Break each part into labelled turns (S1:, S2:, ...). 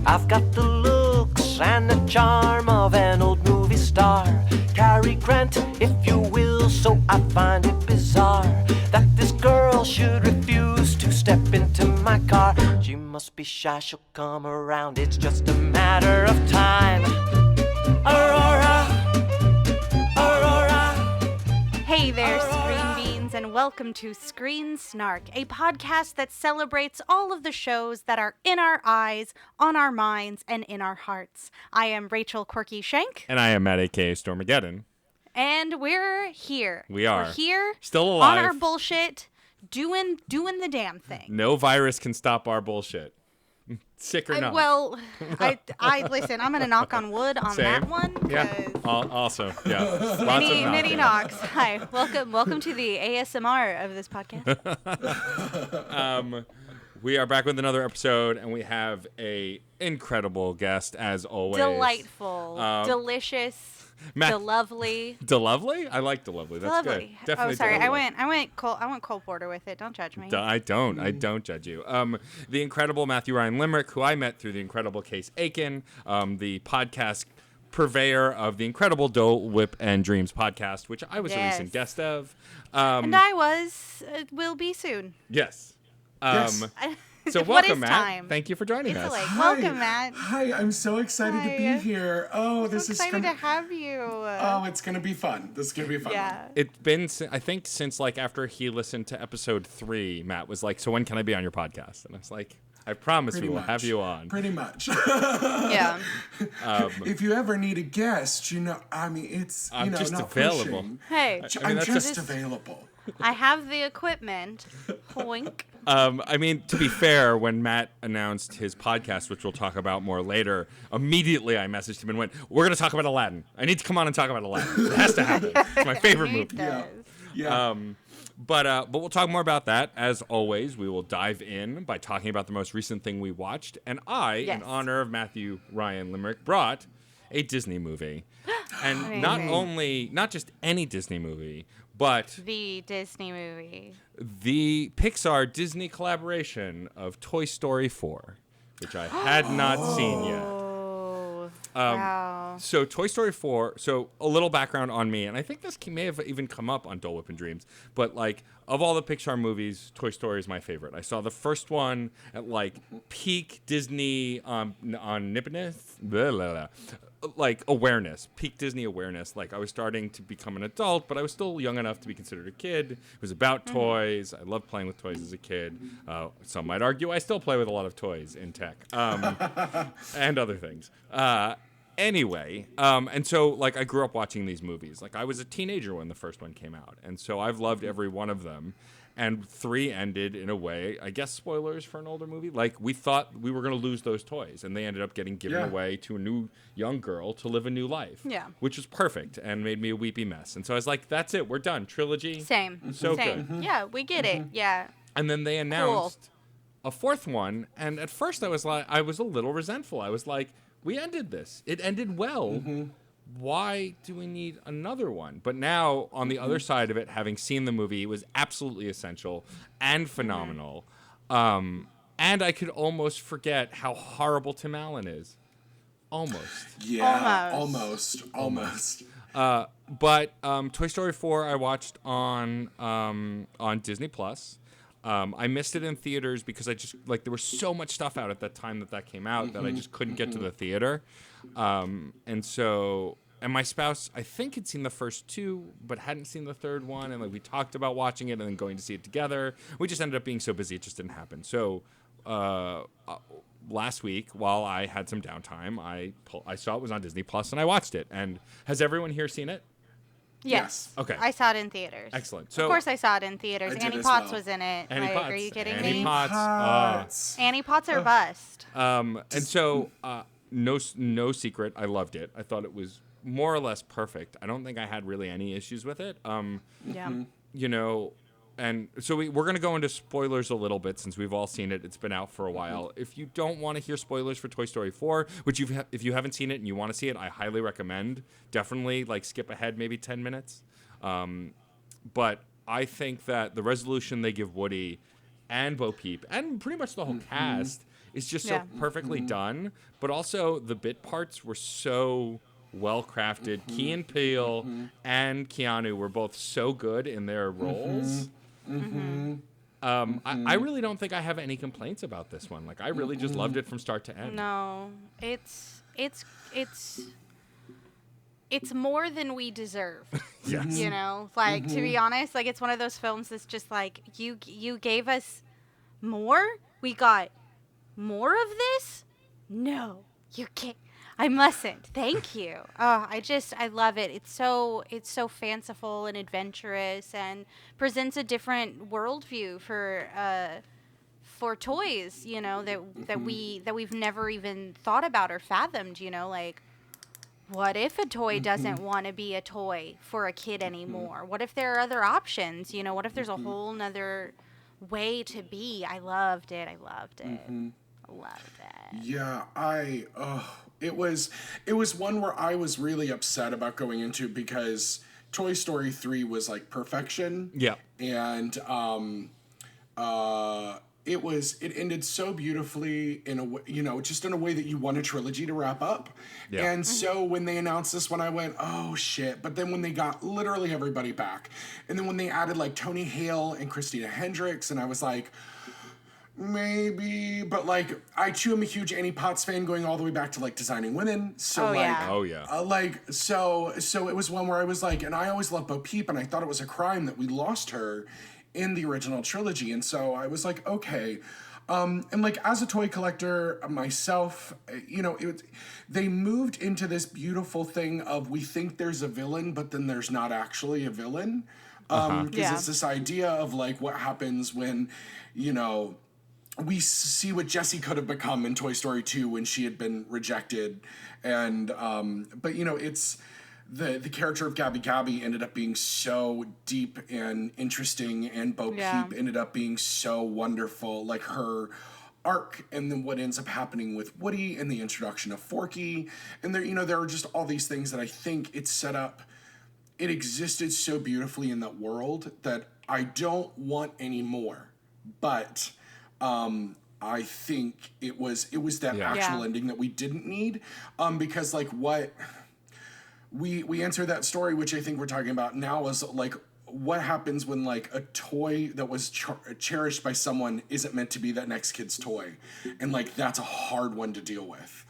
S1: I've got the looks and the charm of an old movie star. Cary Grant, if you will, so I find it bizarre that this girl should refuse to step into my car. She must be shy, she'll come around, it's just a matter of time. Aurora, Aurora.
S2: Hey there, Screen Beans, and welcome to Screen Snark, a podcast that celebrates all of the shows that are in our eyes, on our minds, and in our hearts. I am Rachel Quirky Shank.
S3: And I am Matt, a.k.a. Stormageddon.
S2: And we're here.
S3: We are.
S2: We're here.
S3: Still alive.
S2: On our bullshit, doing the damn thing.
S3: No virus can stop our bullshit. Sick or not.
S2: Well, I listen, I'm going to knock on wood on
S3: Same.
S2: that one.
S3: Yeah, also, yeah. Lots of
S2: Many
S3: knocking.
S2: knocks. Hi, welcome to the ASMR of this podcast.
S3: We are back with another episode, and we have a incredible guest, as always.
S2: Delightful, delicious,
S3: Lovely.
S2: lovely.
S3: I like lovely. That's
S2: Lovely.
S3: good. Definitely.
S2: Oh, sorry.
S3: Delovely.
S2: I went Cole Porter with it. Don't judge me.
S3: I don't judge you. The incredible Matthew Ryan Limerick, who I met through the incredible Case Aiken, the podcast purveyor of the incredible Dole Whip and Dreams podcast, which I was a recent guest of.
S2: And I will be soon.
S3: Yes.
S4: Yes.
S3: So
S2: What
S3: welcome,
S2: is
S3: Matt.
S2: time?
S3: Thank you for joining
S2: It's
S3: us.
S2: like,
S4: Hi.
S2: welcome, Matt.
S4: Hi, I'm so excited to
S2: Hi.
S4: be here. Oh, this
S2: So
S4: is
S2: excited
S4: gonna.
S2: to have you.
S4: Oh, it's gonna be fun. This is gonna be fun.
S2: Yeah.
S3: It's been, I think, since like after he listened to episode 3, Matt was like, "So when can I be on your podcast?" And I was like, "I promise
S4: Pretty
S3: we will
S4: much.
S3: have you on."
S4: Pretty much.
S2: Yeah.
S4: If you ever need a guest, I mean, it's
S3: I'm
S4: not
S3: just available.
S4: pushing.
S2: Hey,
S3: I mean,
S4: I'm
S3: that's
S4: just available.
S2: I have the equipment. Wink.
S3: I mean, to be fair, when Matt announced his podcast, which we'll talk about more later, immediately I messaged him and went, "We're going to talk about Aladdin. I need to come on and talk about Aladdin. It has to happen. It's my favorite
S2: He
S3: movie."
S2: does.
S4: Yeah.
S3: But we'll talk more about that. As always, we will dive in by talking about the most recent thing we watched. And I,
S2: Yes.
S3: in honor of Matthew Ryan Limerick, brought a Disney movie. And not just any Disney movie, but
S2: The Disney movie.
S3: the Pixar Disney collaboration of Toy Story 4, which I had not seen yet.
S2: Oh. Wow.
S3: So Toy Story 4, so a little background on me, and I think this may have even come up on Dole Whip and Dreams, but like of all the Pixar movies, Toy Story is my favorite. I saw the first one at like peak Disney omnipotence, blah, blah, blah. Like awareness, peak Disney awareness. Like I was starting to become an adult, but I was still young enough to be considered a kid. It was about toys. I loved playing with toys as a kid. Some might argue I still play with a lot of toys in tech and other things. Anyway, and so like I grew up watching these movies. Like I was a teenager when the first one came out, and so I've loved every one of them. And 3 ended in a way, I guess spoilers for an older movie, like we thought we were going to lose those toys, and they ended up getting given away to a new young girl to live a new life.
S2: Yeah.
S3: Which was perfect and made me a weepy mess. And so I was like, that's it, we're done. Trilogy.
S2: Same.
S3: So
S2: Same.
S3: good.
S2: Yeah, we get it. Yeah.
S3: And then they announced a 4th one, and at first I was a little resentful. I was like, we ended this. It ended well. Why do we need another one? But now, on the other side of it, having seen the movie, it was absolutely essential and phenomenal. And I could almost forget how horrible Tim Allen is. Almost.
S4: Yeah. Almost.
S3: But Toy Story 4 I watched on Disney Plus. I missed it in theaters because I just like there was so much stuff out at that time that came out that I just couldn't get to the theater. And my spouse, I think, had seen the first 2, but hadn't seen the 3rd one. And like we talked about watching it and then going to see it together. We just ended up being so busy it just didn't happen. So last week, while I had some downtime, I saw it was on Disney Plus and I watched it. And has everyone here seen it?
S2: Yes.
S3: Okay.
S2: I saw it in theaters.
S3: Excellent. So
S2: of course I saw it in theaters.
S4: I did
S2: Annie
S4: as
S2: Potts
S4: well.
S2: was in it.
S3: Annie Potts.
S2: Are you kidding
S3: Annie
S2: me?
S3: Potts.
S2: Annie Potts or bust.
S3: And so, no secret, I loved it. I thought it was more or less perfect. I don't think I had really any issues with it.
S2: Yeah.
S3: You know, and so we're going to go into spoilers a little bit since we've all seen it. It's been out for a while. If you don't want to hear spoilers for Toy Story 4, which if you haven't seen it and you want to see it, I highly recommend. Definitely, like, skip ahead maybe 10 minutes. But I think that the resolution they give Woody and Bo Peep and pretty much the whole cast is just
S2: Yeah.
S3: so perfectly done. But also the bit parts were so well crafted. Key and Peele and Keanu were both so good in their roles. I really don't think I have any complaints about this one. Like, I really just loved it from start to end.
S2: No, it's more than we deserve.
S3: Yes.
S2: You know, like to be honest, like it's one of those films that's just like you gave us more. We got more of this. No, you can't. I mustn't. Thank you. Oh, I love it. It's so fanciful and adventurous and presents a different worldview for toys, you know, that we've never even thought about or fathomed, you know, like what if a toy doesn't want to be a toy for a kid anymore? What if there are other options? You know, what if there's a whole nother way to be? I loved it. I loved it. I loved it.
S4: Yeah, it was one where I was really upset about going into because Toy Story 3 was like perfection.
S3: Yeah.
S4: And it ended so beautifully in a way, you know, just in a way that you want a trilogy to wrap up.
S3: Yeah.
S4: And so when they announced this one, I went, oh shit. But then when they got literally everybody back, and then when they added like Tony Hale and Christina Hendricks, and I was like, maybe, but like I too am a huge Annie Potts fan, going all the way back to like Designing Women. So
S2: Oh,
S3: yeah.
S4: so it was one where I was like, and I always loved Bo Peep, and I thought it was a crime that we lost her in the original trilogy, and so I was like, okay. And like as a toy collector myself, you know, they moved into this beautiful thing of we think there's a villain, but then there's not actually a villain. Because it's this idea of like what happens when, you know, we see what Jessie could have become in Toy Story 2 when she had been rejected. And, but you know, it's the character of Gabby Gabby ended up being so deep and interesting, and Bo Peep ended up being so wonderful, like her arc, and then what ends up happening with Woody and the introduction of Forky. And there, you know, there are just all these things that I think it's set up. It existed so beautifully in that world that I don't want any more. But I think it was that actual ending that we didn't need, because like what we answer that story, which I think we're talking about now, is like what happens when like a toy that was cherished by someone isn't meant to be that next kid's toy, and like that's a hard one to deal with.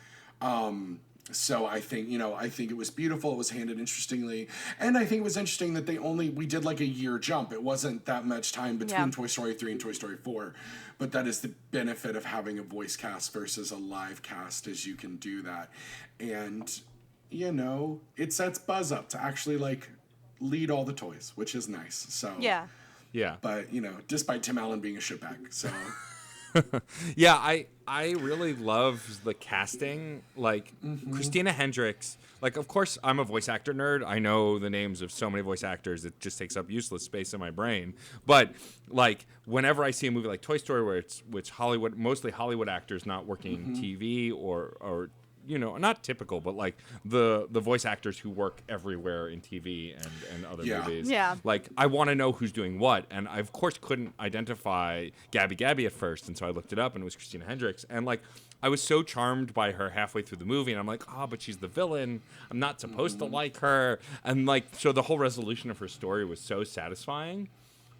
S4: So I think it was beautiful. It was handled interestingly. And I think it was interesting that we did like a year jump. It wasn't that much time between Toy Story 3 and Toy Story 4. But that is the benefit of having a voice cast versus a live cast, is you can do that. And, you know, it sets Buzz up to actually like lead all the toys, which is nice. So
S2: Yeah.
S4: But, you know, despite Tim Allen being a shitbag. So
S3: Yeah, I really love the casting. Like Christina Hendricks. Like, of course, I'm a voice actor nerd. I know the names of so many voice actors. It just takes up useless space in my brain. But like, whenever I see a movie like Toy Story, where it's Hollywood, mostly Hollywood actors not working TV or you know, not typical, but like the voice actors who work everywhere in TV and other movies.
S2: Yeah.
S3: Like, I want to know who's doing what. And I, of course, couldn't identify Gabby Gabby at first. And so I looked it up, and it was Christina Hendricks. And like, I was so charmed by her halfway through the movie. And I'm like, oh, but she's the villain. I'm not supposed to like her. And like, so the whole resolution of her story was so satisfying.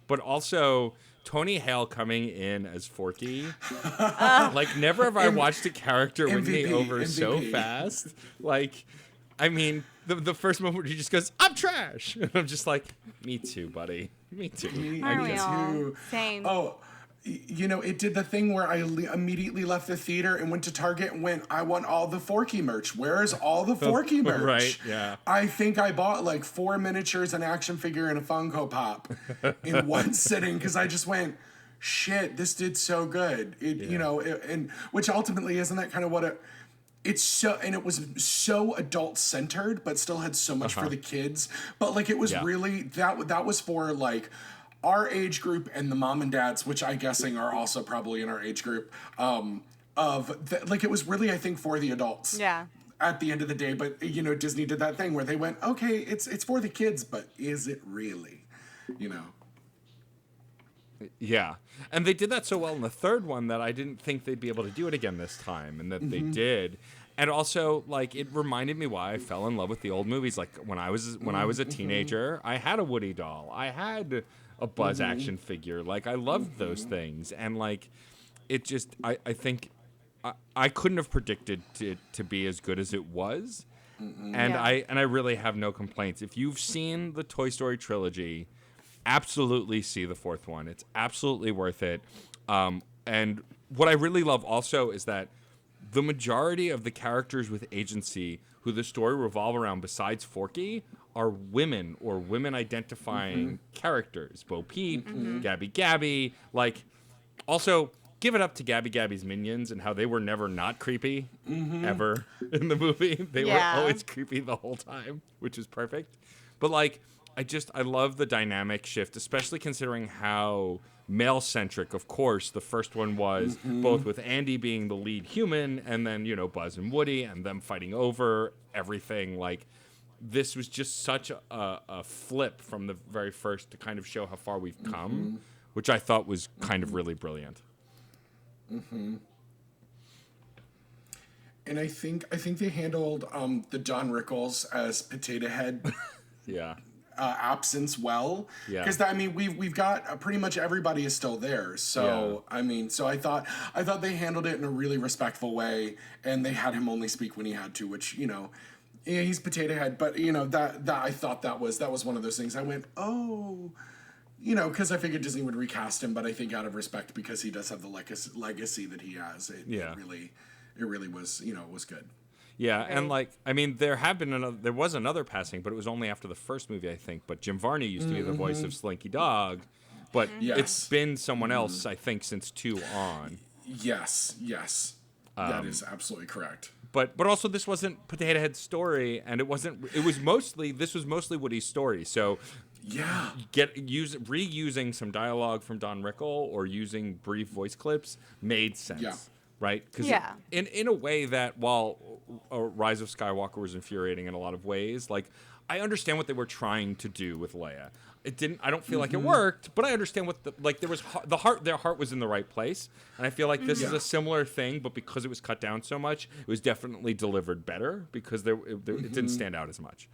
S3: But also, Tony Hale coming in as Forky. Like, never have I watched a character win me over so fast. Like, I mean, the first moment where he just goes, I'm trash. And I'm just like, me too, buddy. Me too.
S2: Aren't we
S4: guess
S2: all?
S4: you-
S2: Same.
S4: Oh, you know, it did the thing where I immediately left the theater and went to Target and went, I want all the Forky merch. Where's all the Forky merch?
S3: Right, yeah.
S4: I think I bought like 4 miniatures, an action figure, and a Funko Pop in one sitting, because I just went, shit, this did so good. You know, and which ultimately, isn't that kind of what it's so, and it was so adult centered, but still had so much for the kids. But like, it was really, that was for like our age group and the mom and dads, which I'm guessing are also probably in our age group, like, it was really, I think, for the adults.
S2: Yeah.
S4: At the end of the day. But, you know, Disney did that thing where they went, okay, it's for the kids, but is it really? You know?
S3: Yeah. And they did that so well in the third one that I didn't think they'd be able to do it again this time, and that they did. And also, like, it reminded me why I fell in love with the old movies. Like, when I was a teenager, I had a Woody doll. I had a Buzz action figure. Like, I loved those things. And, like, it just, I think I couldn't have predicted it to be as good as it was. And I really have no complaints. If you've seen the Toy Story trilogy, absolutely see the fourth one. It's absolutely worth it. And what I really love also is that the majority of the characters with agency who the story revolve around, besides Forky, are women or women identifying characters. Bo Peep, Gabby Gabby. Like, also, give it up to Gabby Gabby's minions and how they were never not creepy, ever, in the movie. They were always creepy the whole time, which is perfect. But, like, I love the dynamic shift, especially considering how male-centric, of course, the first one was, both with Andy being the lead human and then, you know, Buzz and Woody and them fighting over everything. Like, this was just such a flip from the very first to kind of show how far we've come, which I thought was kind of really brilliant.
S4: And I think they handled the Don Rickles as Potato Head
S3: Yeah.
S4: Absence well.
S3: Yeah.
S4: Because I mean we've got pretty much everybody is still there. So I mean, so I thought they handled it in a really respectful way, and they had him only speak when he had to, which, you know, yeah, he's Potato Head, but you know that I thought that was one of those things. I went, oh. You know, because I figured Disney would recast him, but I think out of respect, because he does have the legacy that he has, it really was, you know, it was good.
S3: Yeah, and like, I mean, there was another passing, but it was only after the first movie, I think. But Jim Varney used to be the voice of Slinky Dog, but it's been someone else, I think, since 2 on.
S4: Yes, that is absolutely correct.
S3: But also, this wasn't Potato Head's story, and this was mostly Woody's story. So
S4: yeah,
S3: reusing some dialogue from Don Rickle or using brief voice clips made sense. Yeah. Right? Because in a way that, while Rise of Skywalker was infuriating in a lot of ways, like, I understand what they were trying to do with Leia. I don't feel like it worked, but I understand their heart was in the right place. And I feel like this is a similar thing, but because it was cut down so much, it was definitely delivered better because it didn't stand out as much.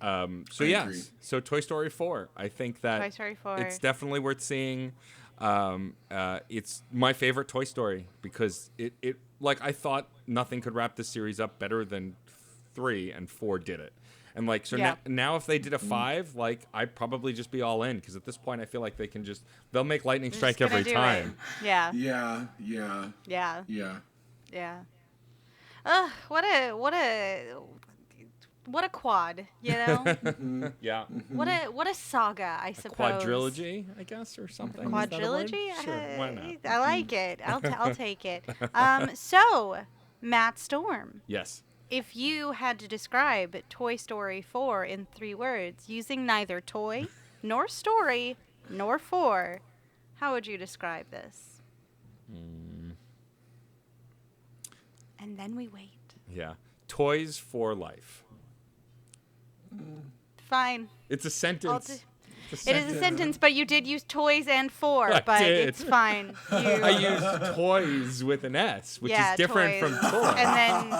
S3: So Toy Story 4. I think that
S2: Toy Story 4.
S3: It's definitely worth seeing. It's my favorite Toy Story because it like, I thought nothing could wrap this series up better than 3, and 4 did it. And like, so now if they did a 5, like, I'd probably just be all in, because at this point I feel like they'll make lightning strike every time.
S2: Yeah. Ugh, what a quad, you know?
S3: Yeah.
S2: What a saga, I suppose.
S3: Quadrilogy, I guess, or something.
S2: Quadrilogy?
S3: Sure, why not?
S2: I like it. I'll take it. So, Matt Storm.
S3: Yes.
S2: If you had to describe Toy Story 4 in 3 words, using neither toy, nor story, nor 4, how would you describe this? And then we wait.
S3: Yeah. Toys for life.
S2: Fine.
S3: It's a sentence.
S2: It is a sentence, but you did use toys and 4, but it's fine.
S3: I used toys with an S, which is different
S2: toys.
S3: from toy.
S2: And then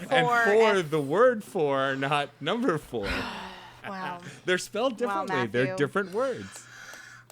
S2: 4.
S3: And 4, the word 4, not number 4.
S2: Wow.
S3: They're spelled differently.
S2: Wow,
S3: They're different words.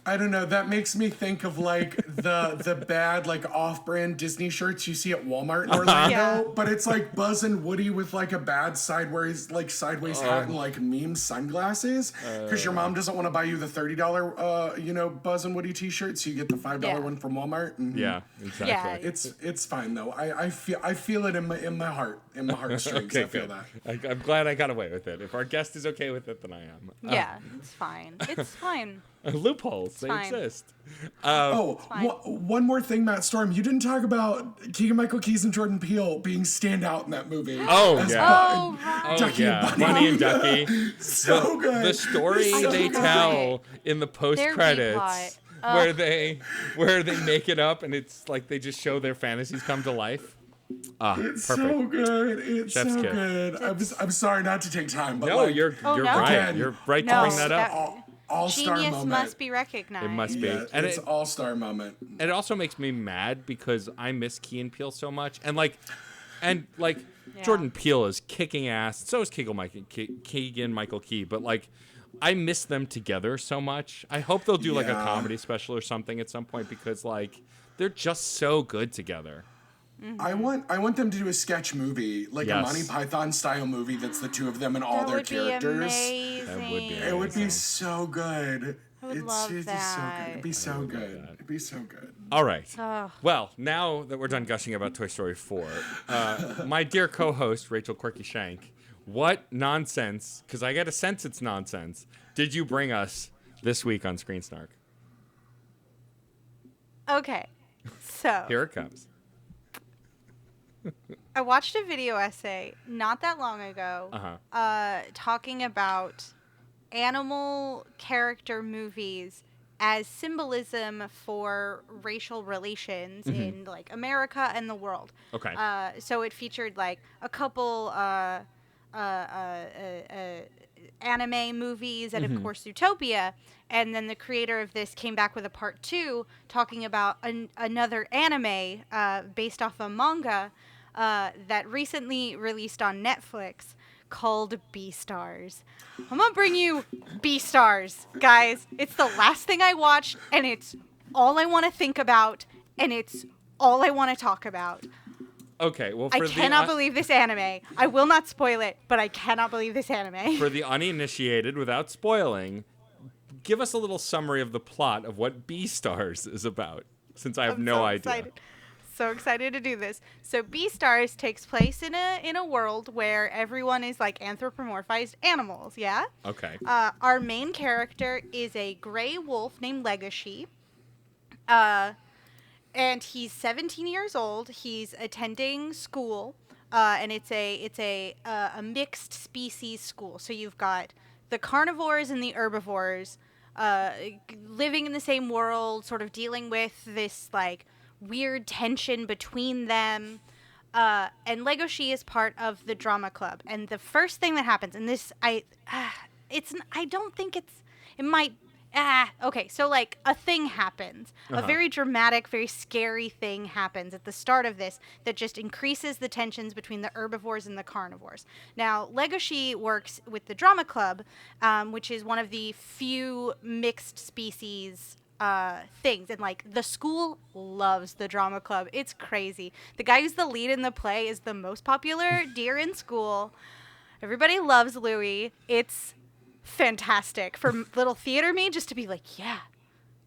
S4: I don't know. That makes me think of like the bad like off-brand Disney shirts you see at Walmart in Orlando, but it's like Buzz and Woody with like a bad sideways hat and like meme sunglasses, because your mom doesn't want to buy you the $30 Buzz and Woody T-shirt, so you get the $5 one from Walmart.
S3: Yeah, exactly.
S2: Yeah.
S4: It's fine though. I feel it in my heartstrings.
S3: Okay,
S4: I feel
S3: good.
S4: that.
S3: I'm glad I got away with it. If our guest is okay with it, then I am.
S2: Yeah, it's fine. It's fine.
S3: Loopholes, they
S2: fine.
S3: exist.
S4: One more thing, Matt Storm. You didn't talk about Keegan-Michael Keyes and Jordan Peele being standout in that movie.
S3: Ducky
S4: and
S3: Bunny and Ducky.
S4: So good.
S3: The story they tell in the post-credits where they make it up, and it's like they just show their fantasies come to life.
S4: It's
S3: perfect.
S4: so good. It's
S3: Chef's
S4: so
S3: kiss.
S4: good. I'm sorry not to take time, but
S3: No, you're right.
S4: Again,
S3: You're right to bring that up.
S4: all-star
S2: Genius
S4: moment.
S2: must be recognized.
S3: It must be.
S4: Yeah,
S3: And
S4: it's all-star moment.
S3: it also makes me mad because I miss Key and Peele so much. And like
S2: Yeah.
S3: Jordan Peele is kicking ass. So is Keegan Michael Key. But like, I miss them together so much. I hope they'll do like a
S4: Yeah.
S3: comedy special or something at some point because like they're just so good together.
S4: I want them to do a sketch movie, like
S3: Yes.
S4: a Monty Python style movie that's the two of them and all
S2: That
S4: their
S2: would
S4: characters.
S2: be amazing.
S3: That would be
S4: It would be
S3: amazing.
S4: so good.
S2: I would
S4: It's
S2: love
S4: so
S2: that.
S4: good. It'd be so good. It'd be so good.
S3: All right.
S2: Oh.
S3: Well, now that we're done gushing about Toy Story 4, my dear co-host, Rachel Quirky Shank, what nonsense, because I get a sense it's nonsense, did you bring us this week on Screen Snark?
S2: Okay, so
S3: Here it comes.
S2: I watched a video essay not that long ago talking about animal character movies as symbolism for racial relations in like America and the world.
S3: Okay.
S2: So it featured like a couple anime movies and of course Zootopia, and then the creator of this came back with a part 2 talking about another anime based off a manga that recently released on Netflix called Beastars. I'm gonna bring you Beastars, guys. It's the last thing I watched, and it's all I want to think about, and it's all I want to talk about.
S3: Okay, well,
S2: I
S3: for
S2: cannot believe this anime. I will not spoil it, but I cannot believe this anime.
S3: for the uninitiated, without spoiling, give us a little summary of the plot of what Beastars is about, since I have
S2: I'm
S3: no
S2: so
S3: idea.
S2: excited. So excited to do this. So Beastars takes place in a world where everyone is like anthropomorphized animals, yeah?
S3: Okay.
S2: Our main character is a gray wolf named Legacy. And he's 17 years old. He's attending school, and it's a mixed species school. So you've got the carnivores and the herbivores living in the same world, sort of dealing with this like weird tension between them. And Legoshi is part of the drama club. And the first thing that happens, and this okay, so like a thing happens. A very dramatic, very scary thing happens at the start of this that just increases the tensions between the herbivores and the carnivores. Now, Legoshi works with the drama club, which is one of the few mixed species things, and like the school loves the drama club. It's crazy. The guy who's the lead in the play is the most popular deer in school. Everybody loves Louis. It's fantastic for little theater me just to be like, yeah,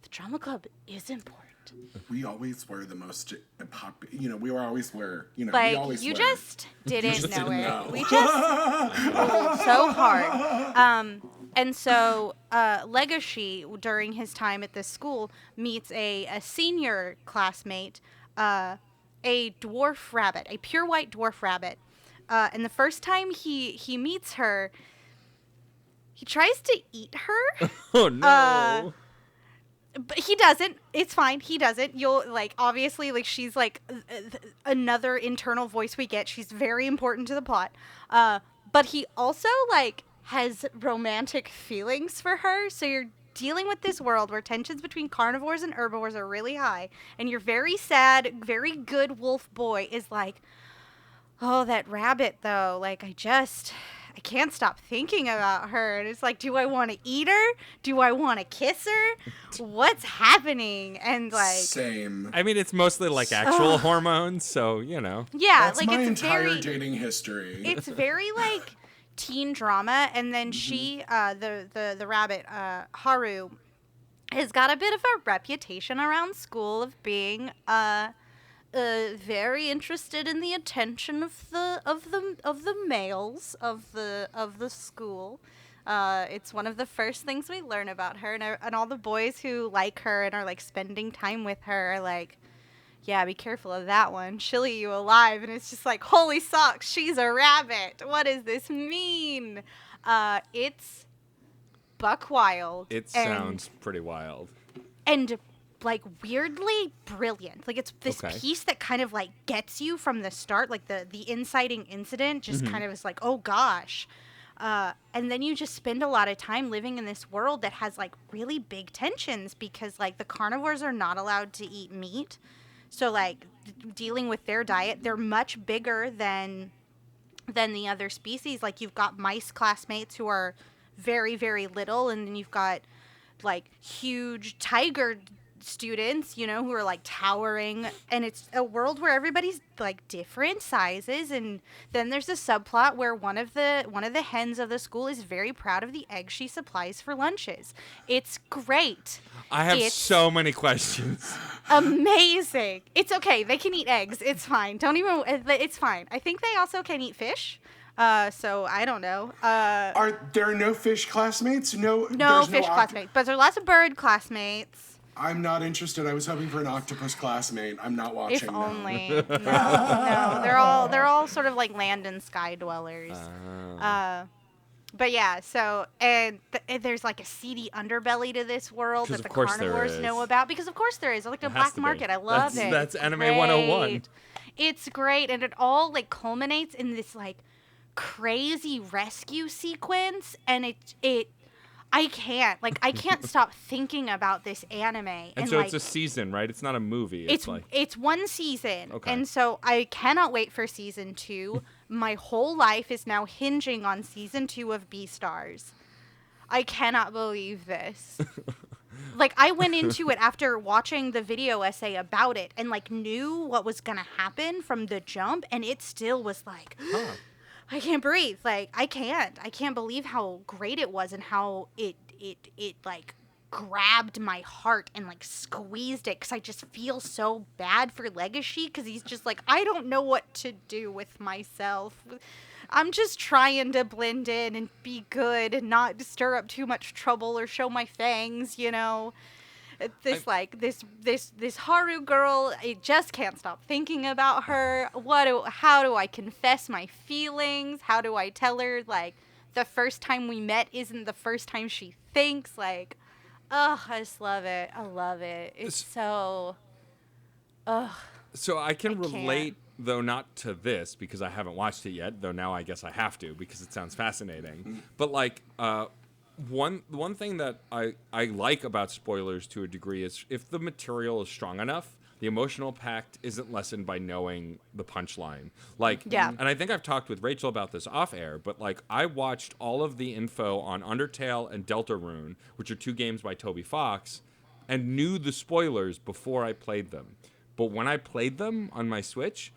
S2: the drama club is important.
S4: We always were the most we were always were, we
S2: Like,
S4: always
S2: you
S4: were.
S2: just didn't
S4: just
S2: know
S4: didn't
S2: it.
S4: know.
S2: We just rolled so hard. And so Legacy, during his time at this school, meets a senior classmate, a dwarf rabbit, a pure white dwarf rabbit. And the first time he meets her, he tries to eat her.
S3: Oh, no.
S2: But he doesn't. It's fine. He doesn't. You'll like obviously like she's like another internal voice we get. She's very important to the plot. But he also like has romantic feelings for her. So you're dealing with this world where tensions between carnivores and herbivores are really high, and your very sad, very good wolf boy is like, oh, that rabbit though. Like I can't stop thinking about her. And it's like, do I want to eat her? Do I want to kiss her? What's happening? And like,
S4: Same.
S3: I mean, it's mostly like actual hormones, so, you know.
S2: yeah,
S4: That's
S2: like
S4: my
S2: it's
S4: entire
S2: very,
S4: dating history.
S2: it's very like teen drama. And then she, the rabbit, Haru, has got a bit of a reputation around school of being, very interested in the attention of the males of the school. It's one of the first things we learn about her, and all the boys who like her and are like spending time with her are like, yeah, be careful of that one. She'll eat you alive. And it's just like, holy socks, she's a rabbit. What does this mean? It's buck wild.
S3: It sounds pretty wild.
S2: And like weirdly brilliant. Like it's this
S3: Okay.
S2: piece that kind of like gets you from the start. Like the inciting incident just kind of is like, oh gosh. And then you just spend a lot of time living in this world that has like really big tensions because like the carnivores are not allowed to eat meat. So like dealing with their diet, they're much bigger than the other species. Like you've got mice classmates who are very, very little, and then you've got like huge tiger students, you know, who are like towering, and it's a world where everybody's like different sizes. And then there's a subplot where one of the hens of the school is very proud of the eggs she supplies for lunches. It's great.
S3: I have
S2: It's
S3: so many questions.
S2: amazing. It's okay. They can eat eggs. It's fine. Don't even. It's fine. I think they also can eat fish. So I don't know.
S4: Are there no fish classmates?
S2: No
S4: there's
S2: fish classmates, but there are lots of bird classmates.
S4: I'm not interested. I was hoping for an octopus classmate. I'm not watching.
S2: If
S4: no.
S2: only. No, they're all sort of like land and sky dwellers. But yeah, so and there's like a seedy underbelly to this world that
S3: Of
S2: the
S3: course there
S2: carnivores
S3: is.
S2: know about, because of course there is. Like a
S3: It has
S2: black
S3: to be.
S2: market. I love it.
S3: That's
S2: It's
S3: Anime
S2: great.
S3: 101.
S2: It's great, and it all like culminates in this like crazy rescue sequence, and I can't stop thinking about this anime.
S3: And so
S2: like,
S3: it's a season, right? It's not a movie.
S2: it's one season,
S3: Okay.
S2: and so I cannot wait for season 2. My whole life is now hinging on season 2 of Beastars. I cannot believe this. Like, I went into it after watching the video essay about it and like knew what was gonna happen from the jump, and it still was like, I can't breathe. Like, I can't believe how great it was and how it like grabbed my heart and like squeezed it, because I just feel so bad for Legacy, because he's just like, I don't know what to do with myself. I'm just trying to blend in and be good and not stir up too much trouble or show my fangs, you know. This Haru girl, I just can't stop thinking about her. How do I confess my feelings? How do I tell her like the first time we met isn't the first time she thinks? Like, I just love it. I love it. It's so
S3: So I can
S2: I can't.
S3: relate, though not to this because I haven't watched it yet, though now I guess I have to because it sounds fascinating. But like one thing that I like about spoilers to a degree is if the material is strong enough, the emotional impact isn't lessened by knowing the punchline. Like,
S2: Yeah.
S3: and I think I've talked with Rachel about this off air, but like I watched all of the info on Undertale and Deltarune, which are 2 games by Toby Fox, and knew the spoilers before I played them. But when I played them on my Switch,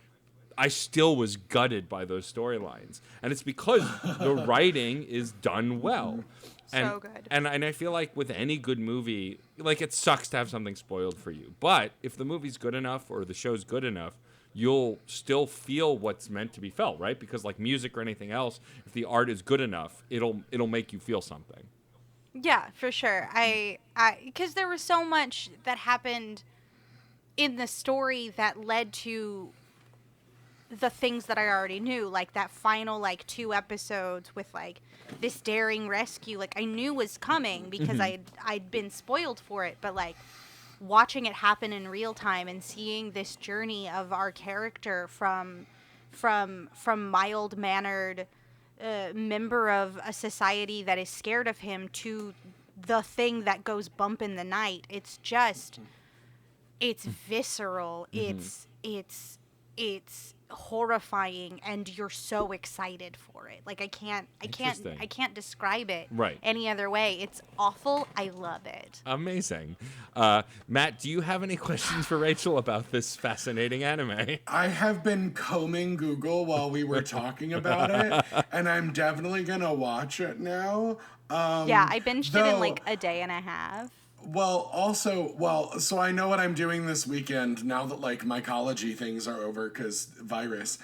S3: I still was gutted by those storylines. And it's because the writing is done well.
S2: So good.
S3: And I feel like with any good movie, like it sucks to have something spoiled for you. But if the movie's good enough or the show's good enough, you'll still feel what's meant to be felt, right? Because like music or anything else, if the art is good enough, it'll make you feel something.
S2: Yeah, for sure. I because there was so much that happened in the story that led to the things that I already knew, like that final like 2 episodes with like this daring rescue, like I knew was coming because I'd been spoiled for it, but like watching it happen in real time and seeing this journey of our character from mild-mannered member of a society that is scared of him to the thing that goes bump in the night. It's just, it's visceral. It's horrifying, and you're so excited for it. Like I can't describe it
S3: Right.
S2: any other way. It's awful. I love it.
S3: Amazing. Matt, do you have any questions for Rachel about this fascinating anime?
S4: I have been combing Google while we were talking about it, and I'm definitely gonna watch it now.
S2: Yeah, I binged it in
S4: though-
S2: like a day and a half.
S4: So I know what I'm doing this weekend now that like mycology things are over because virus.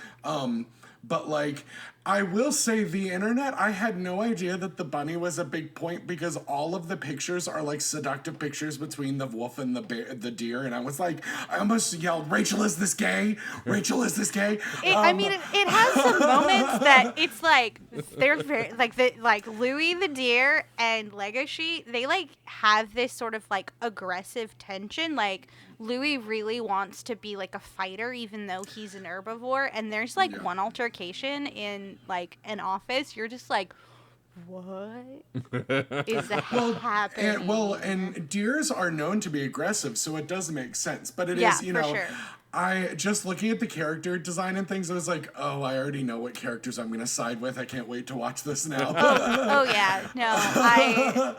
S4: But like, I will say the internet, I had no idea that the bunny was a big point because all of the pictures are like seductive pictures between the wolf and the deer. And I was like, I almost yelled, Rachel, is this gay? Rachel, is this gay?
S2: It has some moments that it's like they're very like Louis the deer and Legacy. They like have this sort of like aggressive tension. Like Louis really wants to be like a fighter, even though he's an herbivore. And there's like one altercation in like an office. You're just like, what is happening?
S4: And deers are known to be aggressive, so it does make sense. But it
S2: Yeah,
S4: is,
S2: for sure.
S4: I just looking at the character design and things, I was like, oh, I already know what characters I'm going to side with. I can't wait to watch this now.
S2: Oh yeah, no,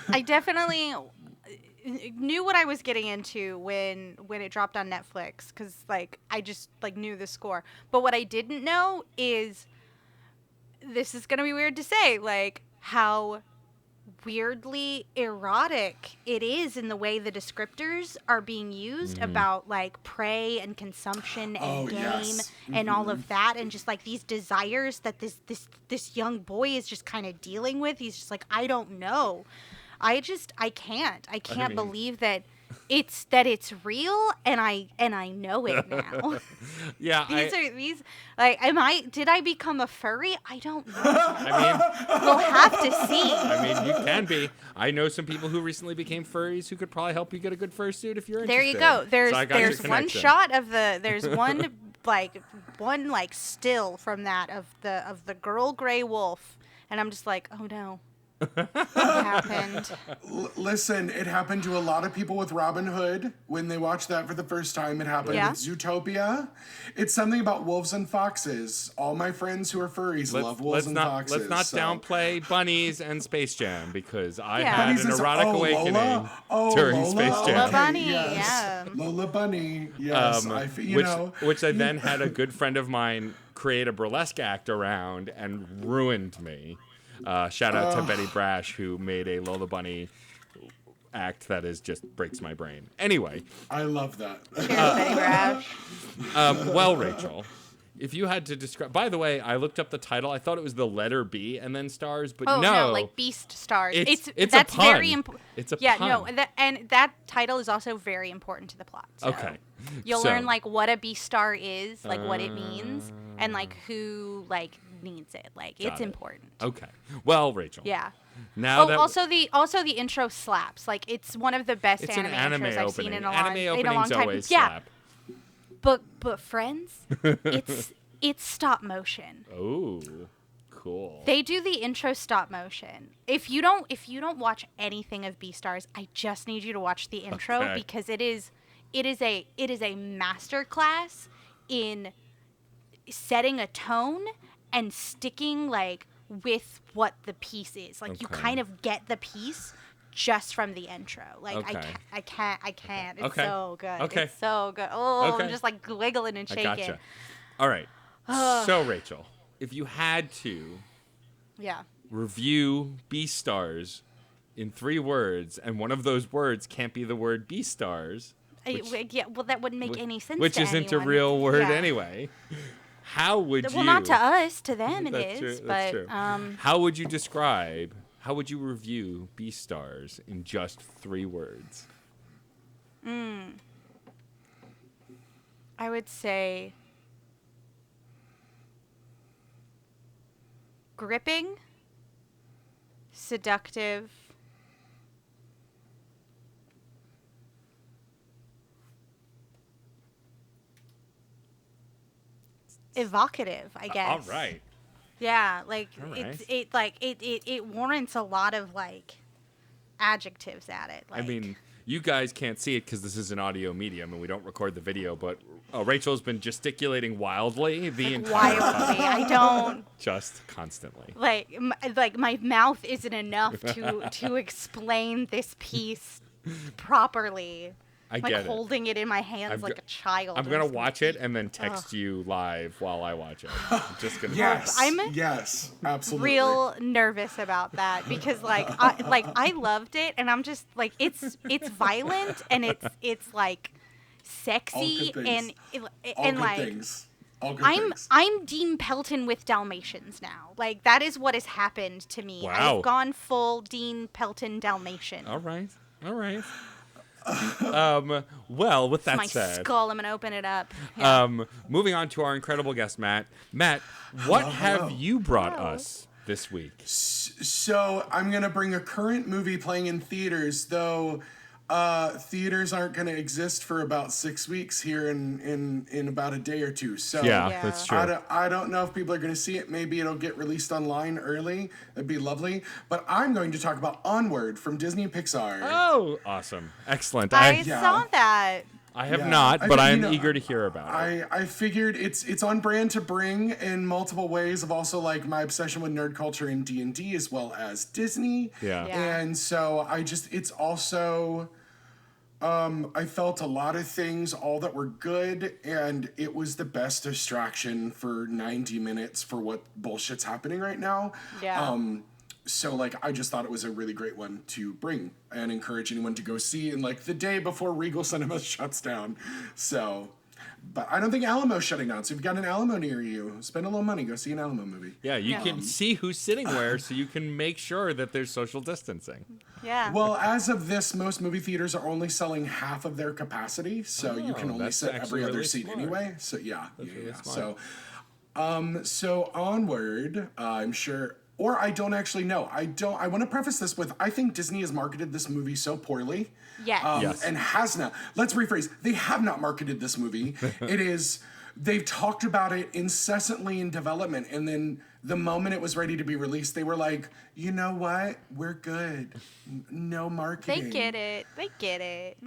S2: I definitely knew what I was getting into when it dropped on Netflix, because like I just like knew the score. But what I didn't know is, this is gonna be weird to say, like how weirdly erotic it is in the way the descriptors are being used about like prey and consumption and
S4: Oh,
S2: game
S4: yes.
S2: and all of that, and just like these desires that this young boy is just kind of dealing with. He's just like, I don't know. I can't believe that it's real, and I know it now.
S3: Yeah,
S2: Did I become a furry? I don't know.
S3: I mean,
S2: We'll have to see.
S3: I mean, you can be. I know some people who recently became furries who could probably help you get a good fursuit if you're interested.
S2: There you go. There's
S3: So I got your
S2: one
S3: connection.
S2: shot of there's one one still from that of the girl gray wolf, and I'm just like, oh no. What happened?
S4: Listen, it happened to a lot of people with Robin Hood when they watched that for the first time. It happened
S2: Yeah.
S4: with Zootopia. It's something about wolves and foxes. All my friends who are furries love wolves and foxes.
S3: Let's not
S4: so.
S3: downplay bunnies and Space Jam, because I
S2: Yeah.
S3: had
S4: Bunnies
S3: an
S4: is-
S3: erotic awakening during
S4: Lola?
S3: Space Jam.
S2: Lola Bunny,
S4: yes.
S2: yeah.
S4: Lola Bunny, yes.
S3: Which I then had a good friend of mine create a burlesque act around and ruined me. Shout out to Betty Brash, who made a Lola Bunny act that just breaks my brain. Anyway,
S4: I love that.
S2: Cheers, Betty Brash.
S3: well, Rachel, if you had to describe... By the way, I looked up the title. I thought it was the letter B and then stars, but
S2: Oh
S3: no.
S2: like Beast Stars.
S3: It's
S2: That's
S3: a pun.
S2: very important.
S3: It's a
S2: yeah,
S3: pun.
S2: no, that title is also very important to the plot. So
S3: Okay.
S2: you'll
S3: So-
S2: learn like what a Beast Star is, like what it means, and like who like needs it. Like
S3: Got
S2: it's
S3: it.
S2: important.
S3: Okay. Well, Rachel.
S2: Yeah.
S3: Now that
S2: also the intro slaps. Like it's one of the best
S3: it's an
S2: anime
S3: anime
S2: intros I've
S3: opening.
S2: seen in a
S3: Anime
S2: long
S3: openings
S2: time.
S3: always
S2: Yeah.
S3: slap.
S2: But friends, it's stop motion.
S3: Oh, cool.
S2: They do the intro stop motion. If you don't watch anything of Beastars, I just need you to watch the intro
S3: Okay.
S2: because it is a master class in setting a tone and sticking like with what the piece is. Like you
S3: Okay.
S2: kind of get the piece just from the intro. Like
S3: Okay.
S2: I can't. It's
S3: Okay.
S2: so good.
S3: Okay.
S2: It's so good. Oh,
S3: Okay.
S2: I'm just like wiggling and
S3: I
S2: shaking.
S3: gotcha. All right. So, Rachel, if you had to
S2: Yeah.
S3: review Beastars in 3 words, and one of those words can't be the word Beastars,
S2: Yeah, well, that wouldn't make any sense.
S3: which
S2: to
S3: isn't a
S2: anyone.
S3: real word
S2: Yeah.
S3: anyway, how would you...
S2: Well, not to us, to them it
S3: That's
S2: is.
S3: true, that's
S2: But
S3: true. How would you review Beastars in just 3 words?
S2: I would say gripping, seductive, evocative, I guess.
S3: All right.
S2: Yeah, like
S3: All right.
S2: it warrants a lot of like adjectives at it. Like,
S3: I mean, you guys can't see it because this is an audio medium and we don't record the video, but Rachel's been gesticulating wildly the entire
S2: wildly.
S3: time.
S2: I don't
S3: Just constantly.
S2: like my mouth isn't enough to explain this piece properly.
S3: I
S2: Like
S3: get it.
S2: holding it in my hands
S3: I'm
S2: like
S3: go-
S2: a child.
S3: I'm
S2: or
S3: going to
S2: something.
S3: watch it and then text you live while I watch it. I'm just going to
S4: Yes.
S2: I'm
S4: yes. Absolutely.
S2: real nervous about that because I loved it and I'm just like it's violent and it's like sexy
S4: good
S2: and
S4: things. All
S2: and
S4: good
S2: like
S4: things. All good
S2: I'm
S4: things.
S2: I'm Dean Pelton with Dalmatians now. Like that is what has happened to me.
S3: Wow.
S2: I've gone full Dean Pelton Dalmatian.
S3: All right. All right. Well, with that
S2: My
S3: said,
S2: skull, I'm gonna open it up. Yeah.
S3: moving on to our incredible guest, Matt. Matt, what have
S4: hello.
S3: you brought
S2: Hello.
S3: us this week?
S4: So I'm gonna bring a current movie playing in theaters, though theaters aren't going to exist for about 6 weeks here in about a day or two. So
S3: Yeah, that's true.
S4: I don't know if people are going to see it. Maybe it'll get released online early. That'd be lovely. But I'm going to talk about Onward from Disney and Pixar.
S3: Oh, awesome. Excellent.
S2: I saw that.
S3: I have
S4: Yeah.
S3: not, but I'm
S4: you know,
S3: eager to hear about it.
S4: I figured it's on brand to bring in multiple ways of also like my obsession with nerd culture and D&D as well as Disney.
S3: Yeah.
S4: And so it's also I felt a lot of things, all that were good, and it was the best distraction for 90 minutes for what bullshit's happening right now.
S2: Yeah.
S4: So, like, I just thought it was a really great one to bring and encourage anyone to go see in, like, the day before Regal Cinema shuts down. So, but I don't think Alamo's shutting down. So if you've got an Alamo near you, spend a little money, go see an Alamo movie.
S3: Yeah, you can see who's sitting where so you can make sure that there's social distancing.
S2: Yeah.
S4: Well, as of this, most movie theaters are only selling half of their capacity, so you can only
S3: that's
S4: sit
S3: actually
S4: every other
S3: really
S4: seat
S3: smart.
S4: anyway. So yeah.
S3: really smart.
S4: So Onward, I'm sure, or I don't actually know. I want to preface this with, I think Disney has marketed this movie so poorly.
S2: Yes.
S3: Yes.
S4: And has not. Let's rephrase. They have not marketed this movie. They've talked about it incessantly in development, and then the moment it was ready to be released, they were like, you know what? We're good. No marketing.
S2: They get it.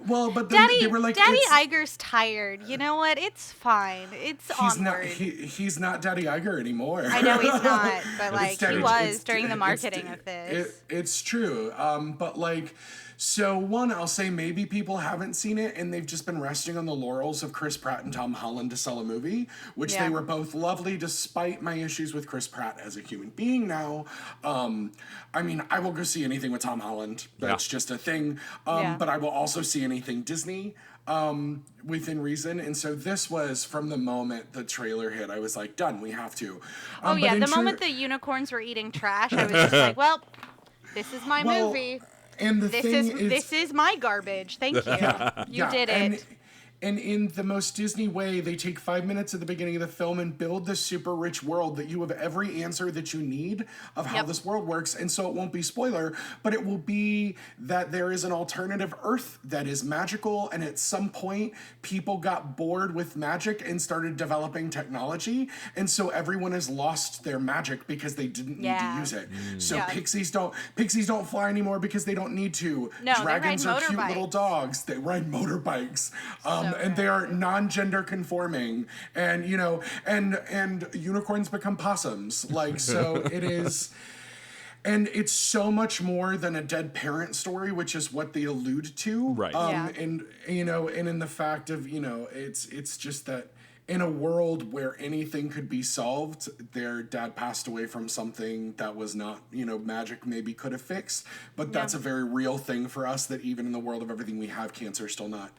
S4: Well, but then
S2: Daddy,
S4: they were like,
S2: Daddy
S4: it's,
S2: Iger's tired. You know what? It's fine. It's
S4: he's not
S2: Onward.
S4: he's not Daddy Iger anymore.
S2: I know he's not, but like
S4: Daddy-
S2: he was
S4: it's-
S2: during the
S4: it's-
S2: marketing of this.
S4: It's true. But like, so one, I'll say maybe people haven't seen it and they've just been resting on the laurels of Chris Pratt and Tom Holland to sell a movie, which
S2: Yeah.
S4: they were both lovely despite my issues with Chris Pratt as a human being now. I mean, I will go see anything with Tom Holland. That's just a thing.
S2: Yeah.
S4: But I will also see anything Disney within reason. And so this was from the moment the trailer hit, I was like, done, we have to.
S2: Oh
S4: but
S2: yeah,
S4: in
S2: the
S4: true-
S2: moment the unicorns were eating trash, I was just like, well, this is my
S4: Well,
S2: movie.
S4: And the thing
S2: This is my garbage. Thank you. You did it.
S4: And in the most Disney way, they take 5 minutes at the beginning of the film and build this super rich world that you have every answer that you need of how this world works. And so it won't be spoiler, but it will be that there is an alternative Earth that is magical. And at some point, people got bored with magic and started developing technology. And so everyone has lost their magic because they didn't need to use it. So
S2: Yeah.
S4: pixies don't fly anymore because they don't need to.
S2: No, they
S4: Dragons
S2: ride
S4: are cute little
S2: motorbikes.
S4: dogs. They ride motorbikes. And
S2: good.
S4: they are non-gender conforming, and you know, and unicorns become possums. Like, so it is, and it's so much more than a dead parent story, which is what they allude to.
S3: Right.
S2: Yeah.
S4: And you know, and in the fact of, you know, it's just that in a world where anything could be solved, their dad passed away from something that was not, you know, magic maybe could have fixed, but that's a very real thing for us, that even in the world of everything we have, cancer is still not,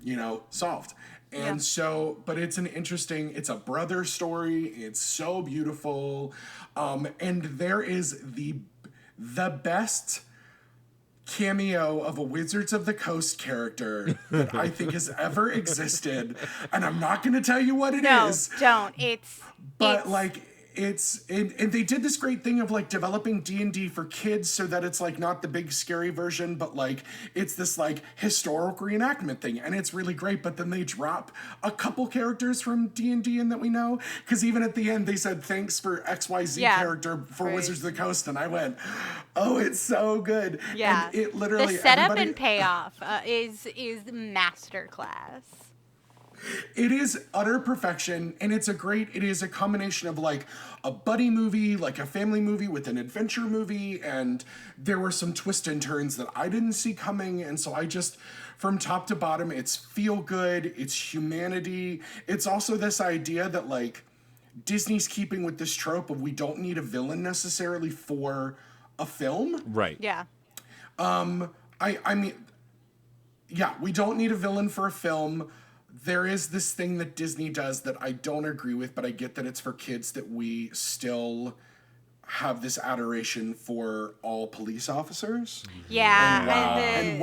S4: you know, solved. And so, but it's a brother story. It's so beautiful. And there is the best cameo of a Wizards of the Coast character that I think has ever existed. And I'm not going to tell you what it is.
S2: No, don't.
S4: But like, and they did this great thing of like developing D&D for kids so that it's like not the big scary version, but like it's this like historical reenactment thing, and it's really great. But then they drop a couple characters from D&D in that we know, because even at the end they said thanks for XYZ character for Wizards of the Coast, and I went, oh, it's so good.
S2: Yeah.
S4: And it literally,
S2: the setup
S4: everybody-
S2: and payoff is masterclass.
S4: It is utter perfection, and it is a combination of like a buddy movie, like a family movie with an adventure movie, and there were some twists and turns that I didn't see coming, and so I just, from top to bottom, it's feel good, it's humanity, it's also this idea that like Disney's keeping with this trope of we don't need a villain necessarily for a film.
S3: Right.
S2: Yeah.
S4: I mean, yeah, we don't need a villain for a film. There is this thing that Disney does that I don't agree with, but I get that it's for kids, that we still have this adoration for all police officers.
S2: Yeah.
S4: And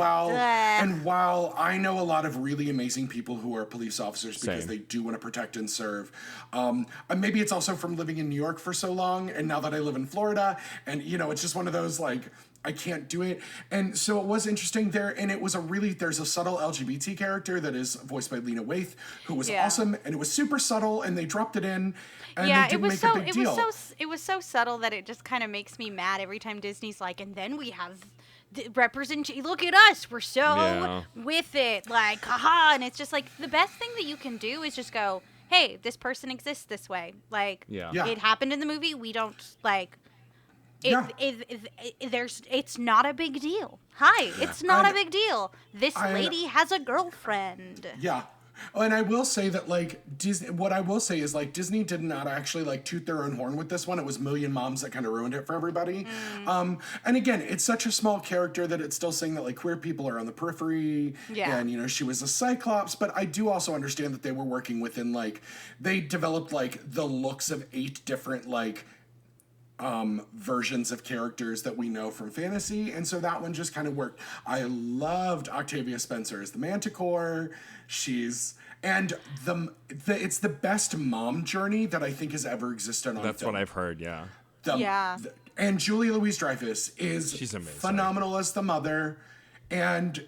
S4: while I know a lot of really amazing people who are police officers because
S3: Same.
S4: they do want to protect and serve, and maybe it's also from living in New York for so long, and now that I live in Florida, and you know, it's just one of those like, I can't do it. And so it was interesting there, and it was there's a subtle LGBT character that is voiced by Lena Waithe, who was awesome, and it was super subtle, and they dropped it in, and they didn't make a big deal.
S2: It was so subtle that it just kind of makes me mad every time Disney's like, and then we have representation. Look at us, we're so with it, like, haha. And it's just like, the best thing that you can do is just go, hey, this person exists this way. Like, it happened in the movie. We don't, like, it's not a big deal. Hi, it's not a big deal. This lady has a girlfriend.
S4: Yeah. And I will say that, like, Disney, what I will say is, like, Disney did not actually, like, toot their own horn with this one. It was Million Moms that kind of ruined it for everybody. And again, it's such a small character that it's still saying that, like, queer people are on the periphery. Yeah. And, you know, she was a Cyclops. But I do also understand that they were working within, like, they developed, like, the looks of 8 different, like, versions of characters that we know from fantasy, and so that one just kind of worked. I loved Octavia Spencer as the Manticore. It's the best mom journey that I think has ever existed on
S3: That's
S4: film.
S3: what I've heard, yeah.
S4: And Julia Louis-Dreyfus she's
S3: amazing.
S4: Phenomenal as the mother, and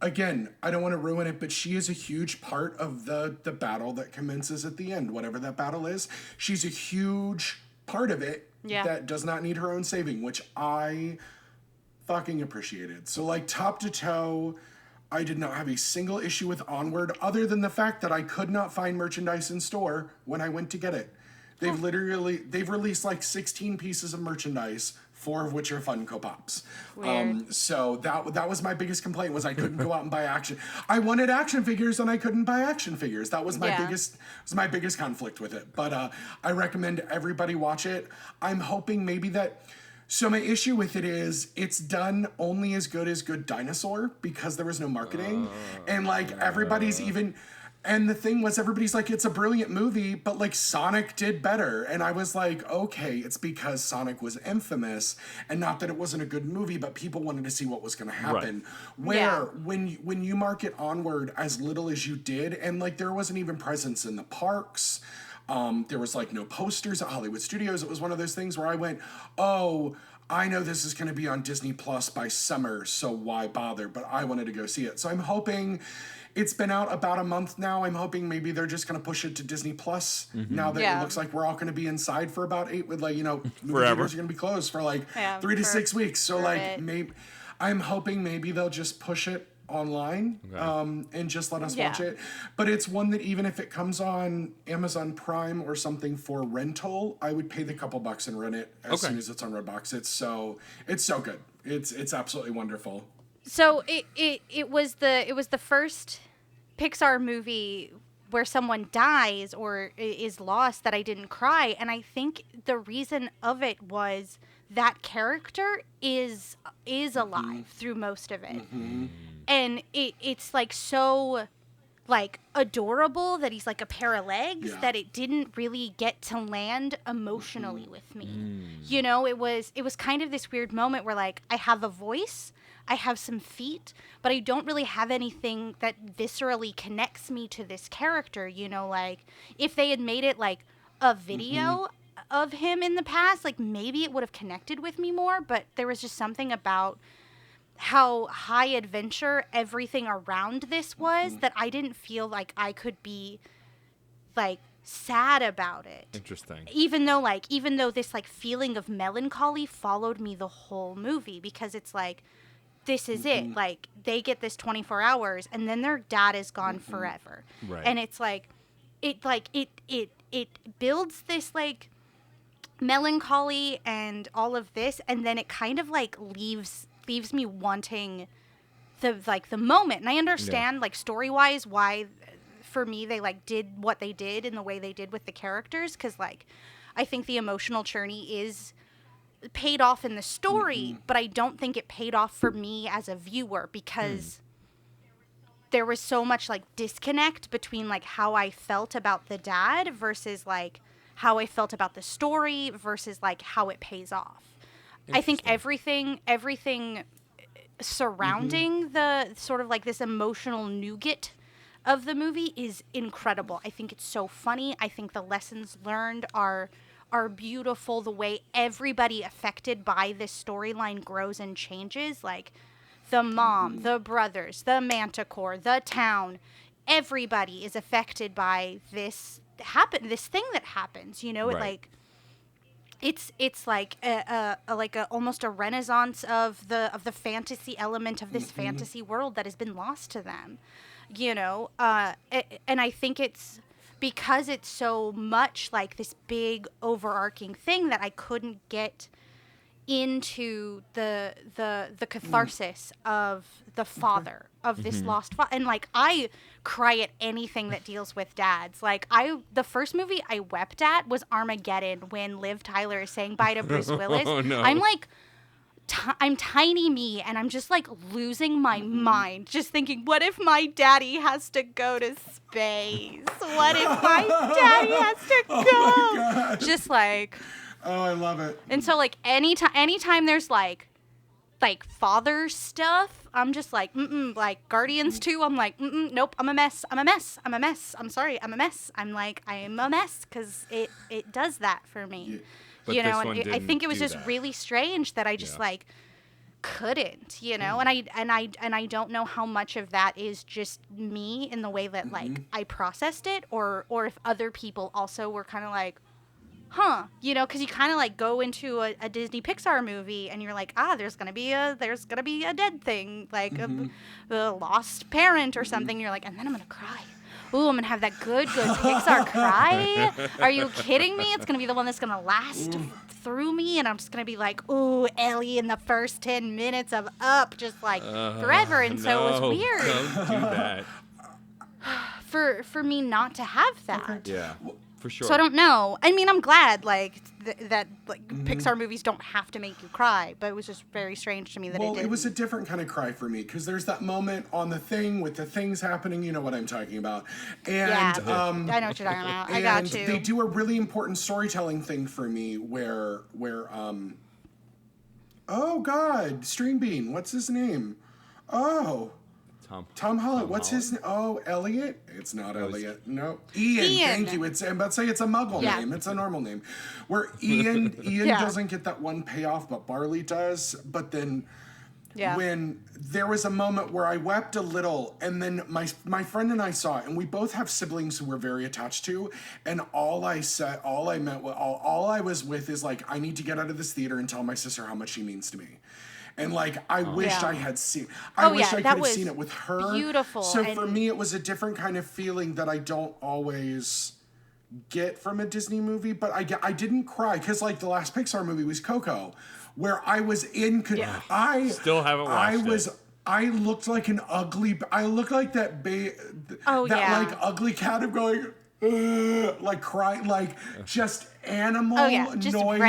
S4: again, I don't want to ruin it, but she is a huge part of the battle that commences at the end, whatever that battle is. She's a huge part of it that does not need her own saving, which I fucking appreciated. So, like, top to toe, I did not have a single issue with Onward, other than the fact that I could not find merchandise in store when I went to get it. They've released like 16 pieces of merchandise, 4 of which are Funko Pops. So that was my biggest complaint, was I couldn't go out and buy action. I wanted action figures and I couldn't buy action figures. That was my biggest conflict with it. But I recommend everybody watch it. I'm hoping maybe that. So my issue with it is it's done only as Good Dinosaur, because there was no marketing, and like everybody's even. And the thing was, everybody's like, it's a brilliant movie, but like Sonic did better. And I was like, okay, it's because Sonic was infamous, and not that it wasn't a good movie, but people wanted to see what was going to happen. When you market Onward as little as you did, and like there wasn't even presence in the parks, there was like no posters at Hollywood Studios. It was one of those things where I went, oh, I know this is going to be on Disney Plus by summer, so why bother? But I wanted to go see it. So I'm hoping. It's been out about a month now. I'm hoping maybe they're just going to push it to Disney Plus now that it looks like we're all going to be inside for about 8 with, like, you know, movie theaters are going to be closed for like 3 to 6 weeks. So like maybe I'm hoping maybe they'll just push it online and just let us watch it. But it's one that even if it comes on Amazon Prime or something for rental, I would pay the couple bucks and rent it as soon as it's on Redbox. It's so good. It's absolutely wonderful.
S2: So it was the first Pixar movie where someone dies or is lost that I didn't cry, and I think the reason of it was that character is alive through most of it, and it's like so like adorable that he's like a pair of legs that it didn't really get to land emotionally with me. You know, it was kind of this weird moment where like I have a voice, I have some feet, but I don't really have anything that viscerally connects me to this character, you know, like if they had made it like a video of him in the past, like maybe it would have connected with me more, but there was just something about how high adventure everything around this was that I didn't feel like I could be like sad about it.
S3: Interesting.
S2: Even though this like feeling of melancholy followed me the whole movie, because it's like, this is it. Like, they get this 24 hours and then their dad is gone forever.
S3: Right.
S2: And it's like, it builds this like melancholy and all of this, and then it kind of like leaves me wanting the moment. And I understand like story-wise why for me they like did what they did in the way they did with the characters, because like I think the emotional journey is paid off in the story, but I don't think it paid off for me as a viewer, because there was so much like disconnect between like how I felt about the dad versus like how I felt about the story versus like how it pays off. I think everything surrounding the sort of like this emotional nougat of the movie is incredible. I think it's so funny. I think the lessons learned are are beautiful. The way everybody affected by this storyline grows and changes, like the mom, the brothers, the manticore, the town, everybody is affected by this thing that happens, you know. It
S3: Right.
S2: like it's like a almost a renaissance of the fantasy element of this fantasy world that has been lost to them, you know. And I think it's because it's so much like this big overarching thing that I couldn't get into the catharsis of the father of this lost father. And like I cry at anything that deals with dads. Like the first movie I wept at was Armageddon, when Liv Tyler is saying bye to Bruce Willis.
S3: Oh, no.
S2: I'm like I'm tiny me, and I'm just like losing my mind, just thinking, what if my daddy has to go to space? What if my daddy has to go?
S4: Oh my God.
S2: Just like,
S4: Oh, I love it.
S2: and so like anytime there's like father stuff, I'm just like, like Guardians 2, I'm like, nope, I'm a mess. I'm sorry, I'm a mess. I'm like, I am a mess, because it does that for me.
S3: But
S2: You
S3: this
S2: know,
S3: one
S2: and I
S3: didn't
S2: think it was
S3: do
S2: just
S3: that.
S2: really strange that I just
S3: Yeah.
S2: like couldn't, you know, and I don't know how much of that is just me in the way that like I processed it, or if other people also were kind of like, huh, you know, because you kind of like go into a Disney Pixar movie and you're like, there's gonna be a dead thing, like a lost parent or something. You're like, and then I'm gonna cry. Ooh, I'm gonna have that good Pixar cry. Are you kidding me? It's gonna be the one that's gonna last through me, and I'm just gonna be like, ooh, Ellie in the first 10 minutes of Up, just like forever. And so it was
S3: No,
S2: weird
S3: Don't do that.
S2: for me not to have that.
S3: Yeah, for sure.
S2: So I don't know. I mean, I'm glad like that like Pixar movies don't have to make you cry, but it was just very strange to me that
S4: Well,
S2: it didn't.
S4: it was a different kind of cry for me, because there's that moment on the thing with the things happening. You know what I'm talking about. And
S2: yeah, I know what you're talking about. I got
S4: and
S2: you.
S4: they do a really important storytelling thing for me where oh God, Stream Bean, what's his name? Oh, Tom Holland. What's his name? Oh, Elliot? It's not Elliot. No. Ian. Thank you. I'm about to say it's a muggle
S2: Yeah.
S4: name. It's a normal name. Where Ian
S2: Yeah.
S4: doesn't get that one payoff, but Barley does. But then
S2: Yeah.
S4: when there was a moment where I wept a little, and then my friend and I saw it, and we both have siblings who we're very attached to, and all I was with is like, I need to get out of this theater and tell my sister how much she means to me. And like, I wished
S2: Yeah.
S4: I had seen. I wish I could
S2: that
S4: have
S2: was
S4: seen it with her.
S2: beautiful,
S4: So for
S2: and-
S4: me, it was a different kind of feeling that I don't always get from a Disney movie. But I didn't cry, because like the last Pixar movie was Coco, where I was in. I
S3: Still haven't watched it.
S4: I looked like an ugly. I looked like that.
S2: Oh,
S4: that
S2: yeah.
S4: like ugly cat of going. Like crying, like just animal
S2: just
S4: noises,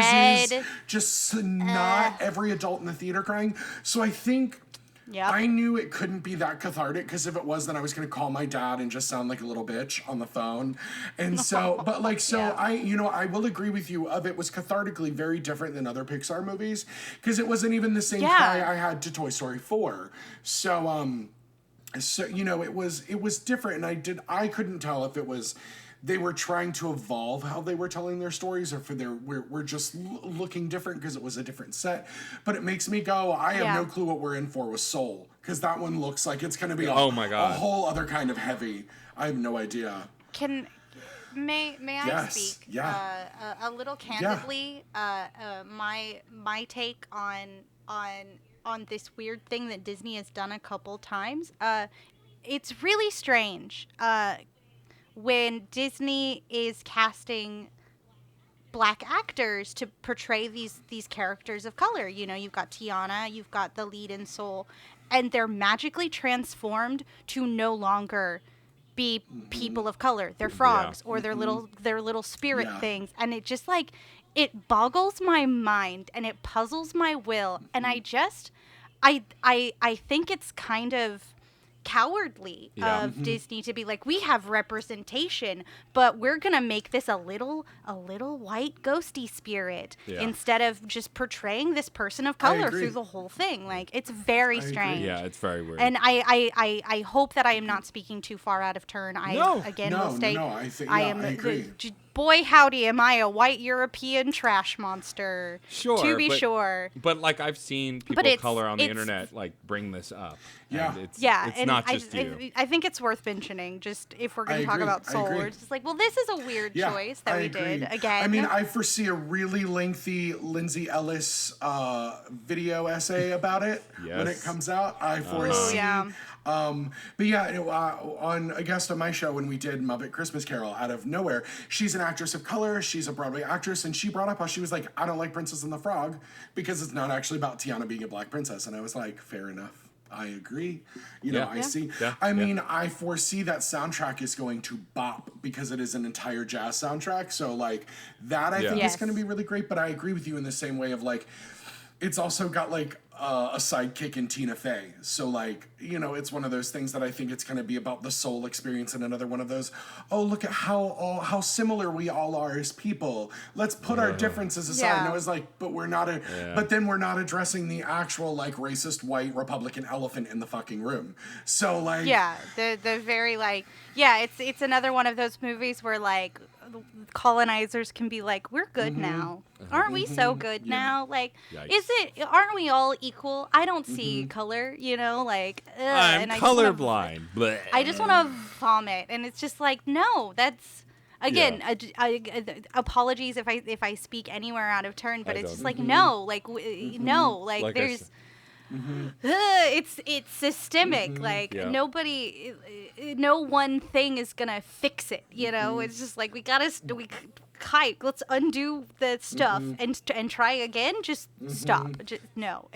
S2: red.
S4: just not every adult in the theater crying. So I think
S2: Yep.
S4: I knew it couldn't be that cathartic, because if it was, then I was going to call my dad and just sound like a little bitch on the phone. And so, but like, so
S2: Yeah.
S4: I will agree with you of it was cathartically very different than other Pixar movies, because it wasn't even the same
S2: Yeah.
S4: cry I had to Toy Story 4. So, so you know, it was different, and I couldn't tell if it was they were trying to evolve how they were telling their stories, or if we're just looking different because it was a different set. But it makes me go, I have no clue what we're in for with Soul, because that one looks like it's going to be
S3: Oh my God.
S4: a whole other kind of heavy. I have no idea.
S2: May I
S4: Yes,
S2: speak
S4: yeah.
S2: a little candidly? My take on this weird thing that Disney has done a couple times. It's really strange when Disney is casting black actors to portray these characters of color. You know, you've got Tiana, you've got the lead in Soul, and they're magically transformed to no longer be people of color. They're frogs, or they're little spirit
S4: Yeah.
S2: things, and it just like it boggles my mind and it puzzles my will, and I think it's kind of cowardly
S3: Yeah.
S2: of Disney to be like, we have representation, but we're gonna make this a little white ghosty spirit
S3: Yeah.
S2: instead of just portraying this person of color
S4: agree.
S2: through the whole thing. Like, it's very
S4: agree.
S2: strange.
S3: Yeah, it's very weird.
S2: And I hope that I am not speaking too far out of turn. I
S3: No.
S2: again
S4: No,
S2: will state
S4: no, I think-
S2: I
S4: yeah,
S2: am
S4: I agree.
S2: boy howdy, am I a white European trash monster.
S3: Sure,
S2: To be sure.
S3: But like I've seen people of color on the internet like bring this up.
S4: Yeah.
S3: And it's
S2: and
S3: not just you.
S2: I think it's worth mentioning, just if we're going
S4: I
S2: to talk
S4: agree,
S2: about
S4: I
S2: Soul.
S4: agree.
S2: We're just like, well, this is a weird choice that
S4: I
S2: we
S4: agree.
S2: did again.
S4: I mean, I foresee a really lengthy Lindsay Ellis video essay about it when it
S3: Yes.
S4: comes out. I foresee.
S2: yeah.
S4: But yeah, on a guest on my show when we did Muppet Christmas Carol, out of nowhere, she's an actress of color. She's a Broadway actress, and she brought up how she was like, I don't like Princess and the Frog because it's not actually about Tiana being a black princess. And I was like, fair enough. I agree. You know, I see.
S3: Yeah,
S4: I mean, I foresee that soundtrack is going to bop because it is an entire jazz soundtrack. So, like, that I think is
S2: Yes.
S4: going to be really great. But I agree with you in the same way of, like, it's also got, like, a sidekick in Tina Fey. So, like, you know, it's one of those things that I think it's going to be about the soul experience, and another one of those, oh, look at how similar we all are as people. Let's put our differences aside.
S2: Yeah.
S4: And I was like, but we're not but then we're not addressing the actual, like, racist white Republican elephant in the fucking room. So, like,
S2: Yeah, the very like it's another one of those movies where like colonizers can be like, we're good now, aren't we so good now? Like,
S3: Yikes.
S2: aren't we all equal? I don't see color, you know, like
S3: I'm
S2: and I just wanna-
S3: colorblind. Bleh.
S2: I just want to vomit, and it's just like, no, that's. Again, apologies if I speak anywhere out of turn, but
S3: I
S2: it's
S3: don't.
S2: just like no, like no, like
S3: Like I
S2: there's
S3: said.
S2: it's systemic. Like
S3: Yeah.
S2: nobody, no one thing is gonna fix it. You know, it's just like let's undo the stuff and try again. Just stop. Just no.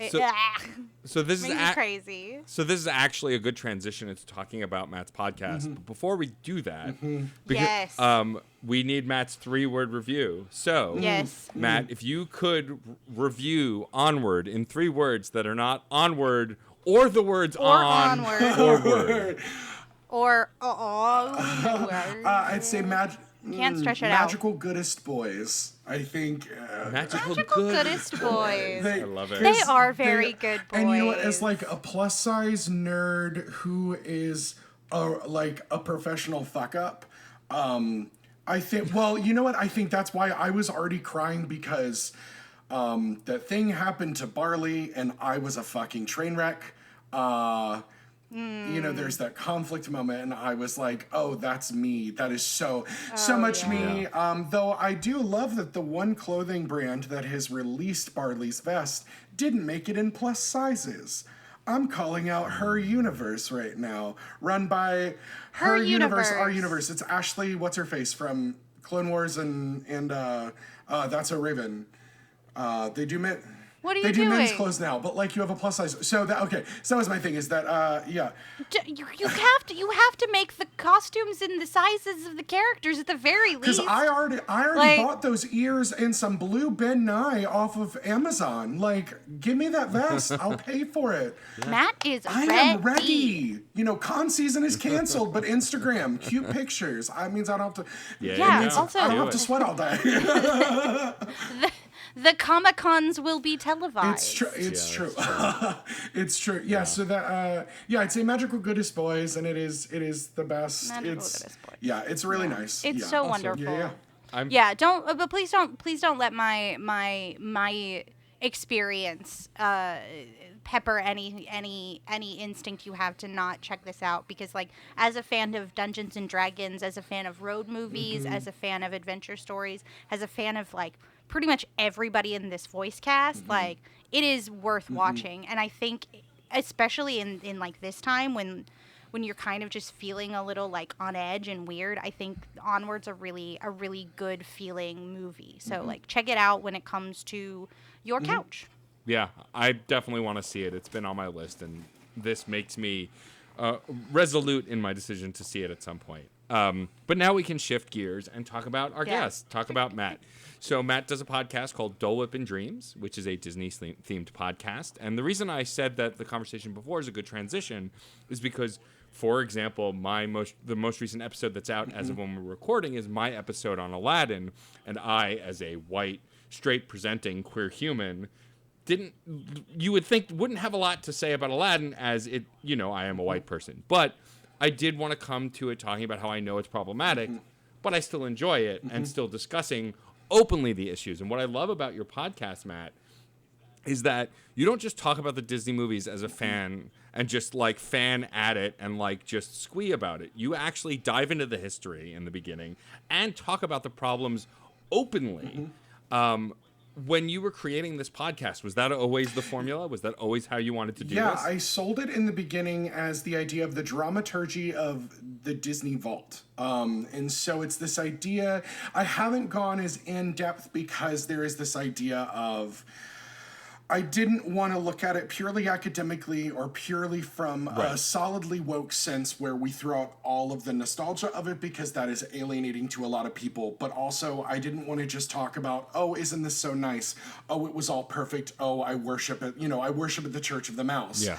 S3: So this is
S2: Makes me crazy.
S3: So this is actually a good transition into talking about Matt's podcast. But before we do that,
S2: Yes.
S3: we need Matt's 3-word review. So,
S2: Yes.
S3: Matt, if you could review Onward in 3 words that are not onward or the words
S2: Or
S3: on
S2: onward.
S3: or word.
S2: Or
S4: I'd say
S2: Can't stretch it out.
S4: magical goodest boys. I think
S3: Magical
S2: goodest boys.
S3: I love it.
S2: They are very good
S4: And you know what?
S2: boys.
S4: As like a plus size nerd who is like a professional fuck up, I think. Well, you know what? I think that's why I was already crying because that thing happened to Barley, and I was a fucking train wreck. You know, there's that conflict moment, and I was like, "Oh, that's me. That is so much me." Though I do love that the one clothing brand that has released Barley's vest didn't make it in plus sizes. I'm calling out Her Universe right now, run by Her Universe, Our Universe. It's Ashley, what's her face from Clone Wars and That's So Raven. They do
S2: What are you
S4: They do
S2: doing?
S4: men's clothes now, but like you have a plus size. So that okay. So that was my thing. Is that yeah.
S2: You have to make the costumes in the sizes of the characters at the very least.
S4: Because I already
S2: Like-
S4: bought those ears and some blue Ben Nye off of Amazon. Like, give me that vest. I'll pay for it.
S2: Matt is
S4: I am ready. You know, con season is canceled, but Instagram, cute pictures. I means I don't have to.
S2: Yeah,
S3: it means
S2: also-
S4: I don't
S3: do
S4: have to
S3: it.
S4: sweat all day.
S2: The Comic-Cons will be televised.
S4: It's true. It's
S3: Yeah,
S4: true.
S3: that's
S4: It's true. Yeah. So that I'd say Magical Goodest Boys, and it is the best.
S2: Magical
S4: it's
S2: Goodest Boys.
S4: yeah. It's really nice.
S2: It's
S4: yeah.
S2: so
S4: Awesome.
S2: wonderful.
S4: Yeah.
S3: I'm-
S2: Don't. But please don't let my experience pepper any instinct you have to not check this out, because like as a fan of Dungeons and Dragons, as a fan of road movies, as a fan of adventure stories, as a fan of like pretty much everybody in this voice cast, like it is worth watching. And I think especially in like this time when you're kind of just feeling a little like on edge and weird, I think Onward's a really good feeling movie. So like check it out when it comes to your couch.
S3: Yeah, I definitely want to see it. It's been on my list, and this makes me resolute in my decision to see it at some point. But now we can shift gears and talk about our guest, talk about Matt. So Matt does a podcast called Dole Whip and Dreams, which is a Disney-themed podcast. And the reason I said that the conversation before is a good transition is because, for example, the most recent episode that's out as of when we're recording is my episode on Aladdin, and I, as a white, straight presenting queer human, you would think wouldn't have a lot to say about Aladdin, as it, I am a white person. But I did want to come to it talking about how I know it's problematic, but I still enjoy it and still discussing openly the issues. And what I love about your podcast, Matt, is that you don't just talk about the Disney movies as a fan and just like fan at it and like just squee about it. You actually dive into the history in the beginning and talk about the problems openly. When you were creating this podcast, was that always the formula? Was that always how you wanted to do this?
S4: Yeah, I sold it in the beginning as the idea of the dramaturgy of the Disney Vault. And so it's this idea, I haven't gone as in depth because there is this idea of, I didn't want to look at it purely academically or purely from a solidly woke sense where we throw out all of the nostalgia of it because that is alienating to a lot of people. But also, I didn't want to just talk about, oh, isn't this so nice? Oh, it was all perfect. Oh, I worship it. You know, I worship at the Church of the Mouse.
S3: Yeah.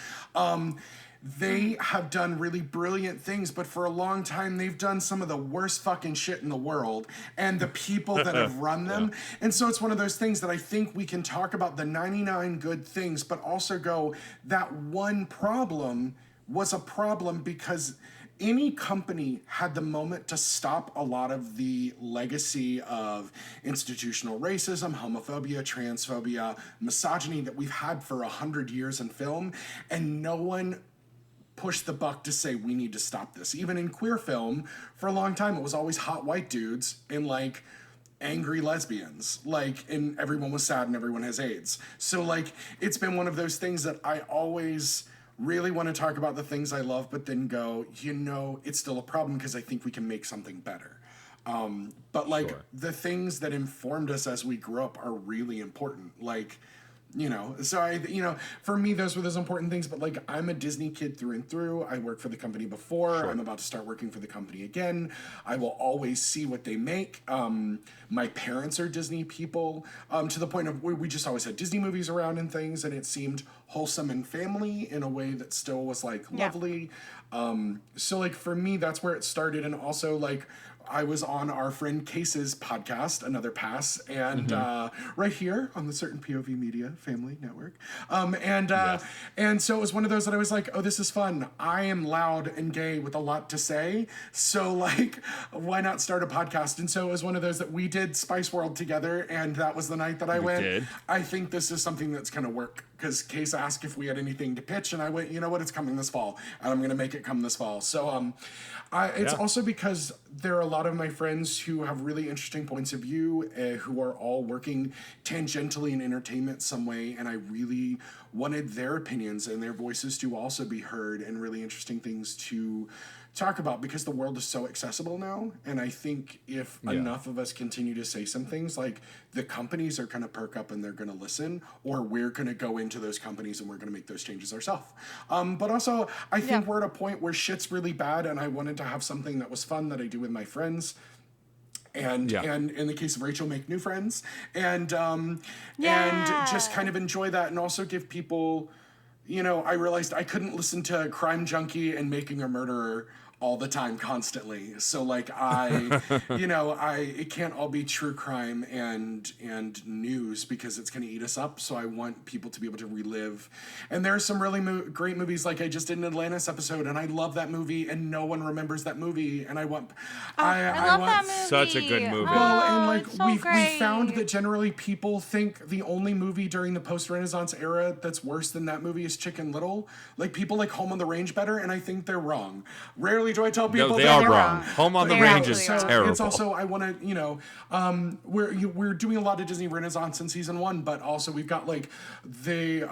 S4: They have done really brilliant things, but for a long time, they've done some of the worst fucking shit in the world, and the people that have run them. And so it's one of those things that I think we can talk about the 99 good things, but also go, that one problem was a problem because any company had the moment to stop a lot of the legacy of institutional racism, homophobia, transphobia, misogyny that we've had for 100 years in film, and no one push the buck to say we need to stop this. Even in queer film, for a long time, it was always hot white dudes and like angry lesbians, like, and everyone was sad and everyone has AIDS. So like, it's been one of those things that I always really want to talk about the things I love, but then go, you know, it's still a problem because I think we can make something better. But like the things that informed us as we grew up are really important. Like, you know, so for me, those were those important things, but like, I'm a Disney kid through and through. I worked for the company before. I'm about to start working for the company again. I will always see what they make. My parents are Disney people, to the point of where we just always had Disney movies around and things, and it seemed wholesome and family in a way that still was like lovely. So like, for me, that's where it started. And also like, I was on our friend Case's podcast, Another Pass, and right here on the Certain POV Media Family Network. And so it was one of those that I was like, oh, this is fun. I am loud and gay with a lot to say. So like, why not start a podcast? And so it was one of those that we did Spice World together. And that was the night that I went, I think this is something that's going to work. Because Case asked if we had anything to pitch, and I went, you know what, it's coming this fall, and I'm going to make it come this fall. So it's also because there are a lot of my friends who have really interesting points of view, who are all working tangentially in entertainment some way, and I really wanted their opinions and their voices to also be heard, and really interesting things to talk about, because the world is so accessible now. And I think if enough of us continue to say some things, like, the companies are going to perk up and they're going to listen, or we're going to go into those companies and we're going to make those changes ourselves. But also, I think we're at a point where shit's really bad, and I wanted to have something that was fun that I do with my friends. And in the case of Rachel, make new friends, and just kind of enjoy that, and also give people, you know, I realized I couldn't listen to Crime Junkie and Making a Murderer all the time, constantly. So like, it can't all be true crime and news, because it's going to eat us up. So I want people to be able to relive. And there are some really great movies. Like, I just did an Atlantis episode, and I love that movie, and no one remembers that movie. And I want,
S2: I love that movie.
S3: Such a good movie.
S4: Well, and like,
S2: so
S4: we
S2: great.
S4: found that generally people think the only movie during the post-Renaissance era that's worse than that movie is Chicken Little. Like, people like Home on the Range better, and I think they're wrong. Rarely do I tell people
S3: no, they
S4: that
S3: are wrong. Home on the Range is terrible.
S4: It's also, I want to, we're doing a lot of Disney Renaissance in season 1, but also we've got like the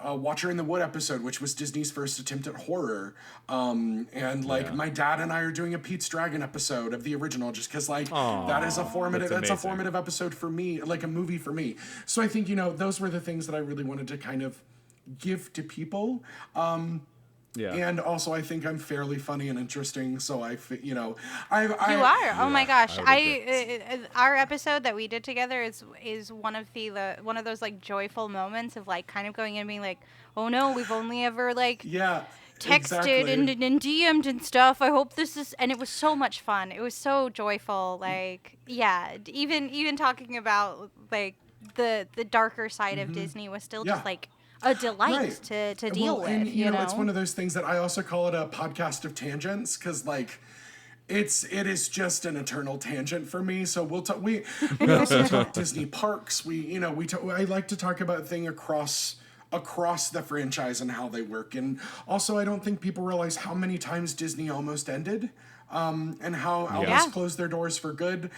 S4: Watcher in the Wood episode, which was Disney's first attempt at horror. And like, my dad and I are doing a Pete's Dragon episode of the original, just because like, that is a formative episode for me, like a movie for me. So I think, those were the things that I really wanted to kind of give to people. And also, I think I'm fairly funny and interesting, so you are.
S2: Oh my gosh, our episode that we did together is one of one of those like joyful moments of like kind of going in and being like, oh no, we've only ever like texted and DM'd and stuff. I hope this is, and it was so much fun. It was so joyful. Like, even talking about like the darker side of Disney was still just like a delight to deal with.
S4: And, it's one of those things that I also call it a podcast of tangents, because like, it is just an eternal tangent for me. So we also talk Disney parks. I like to talk about things across the franchise and how they work. And also, I don't think people realize how many times Disney almost ended. And how almost closed their doors for good.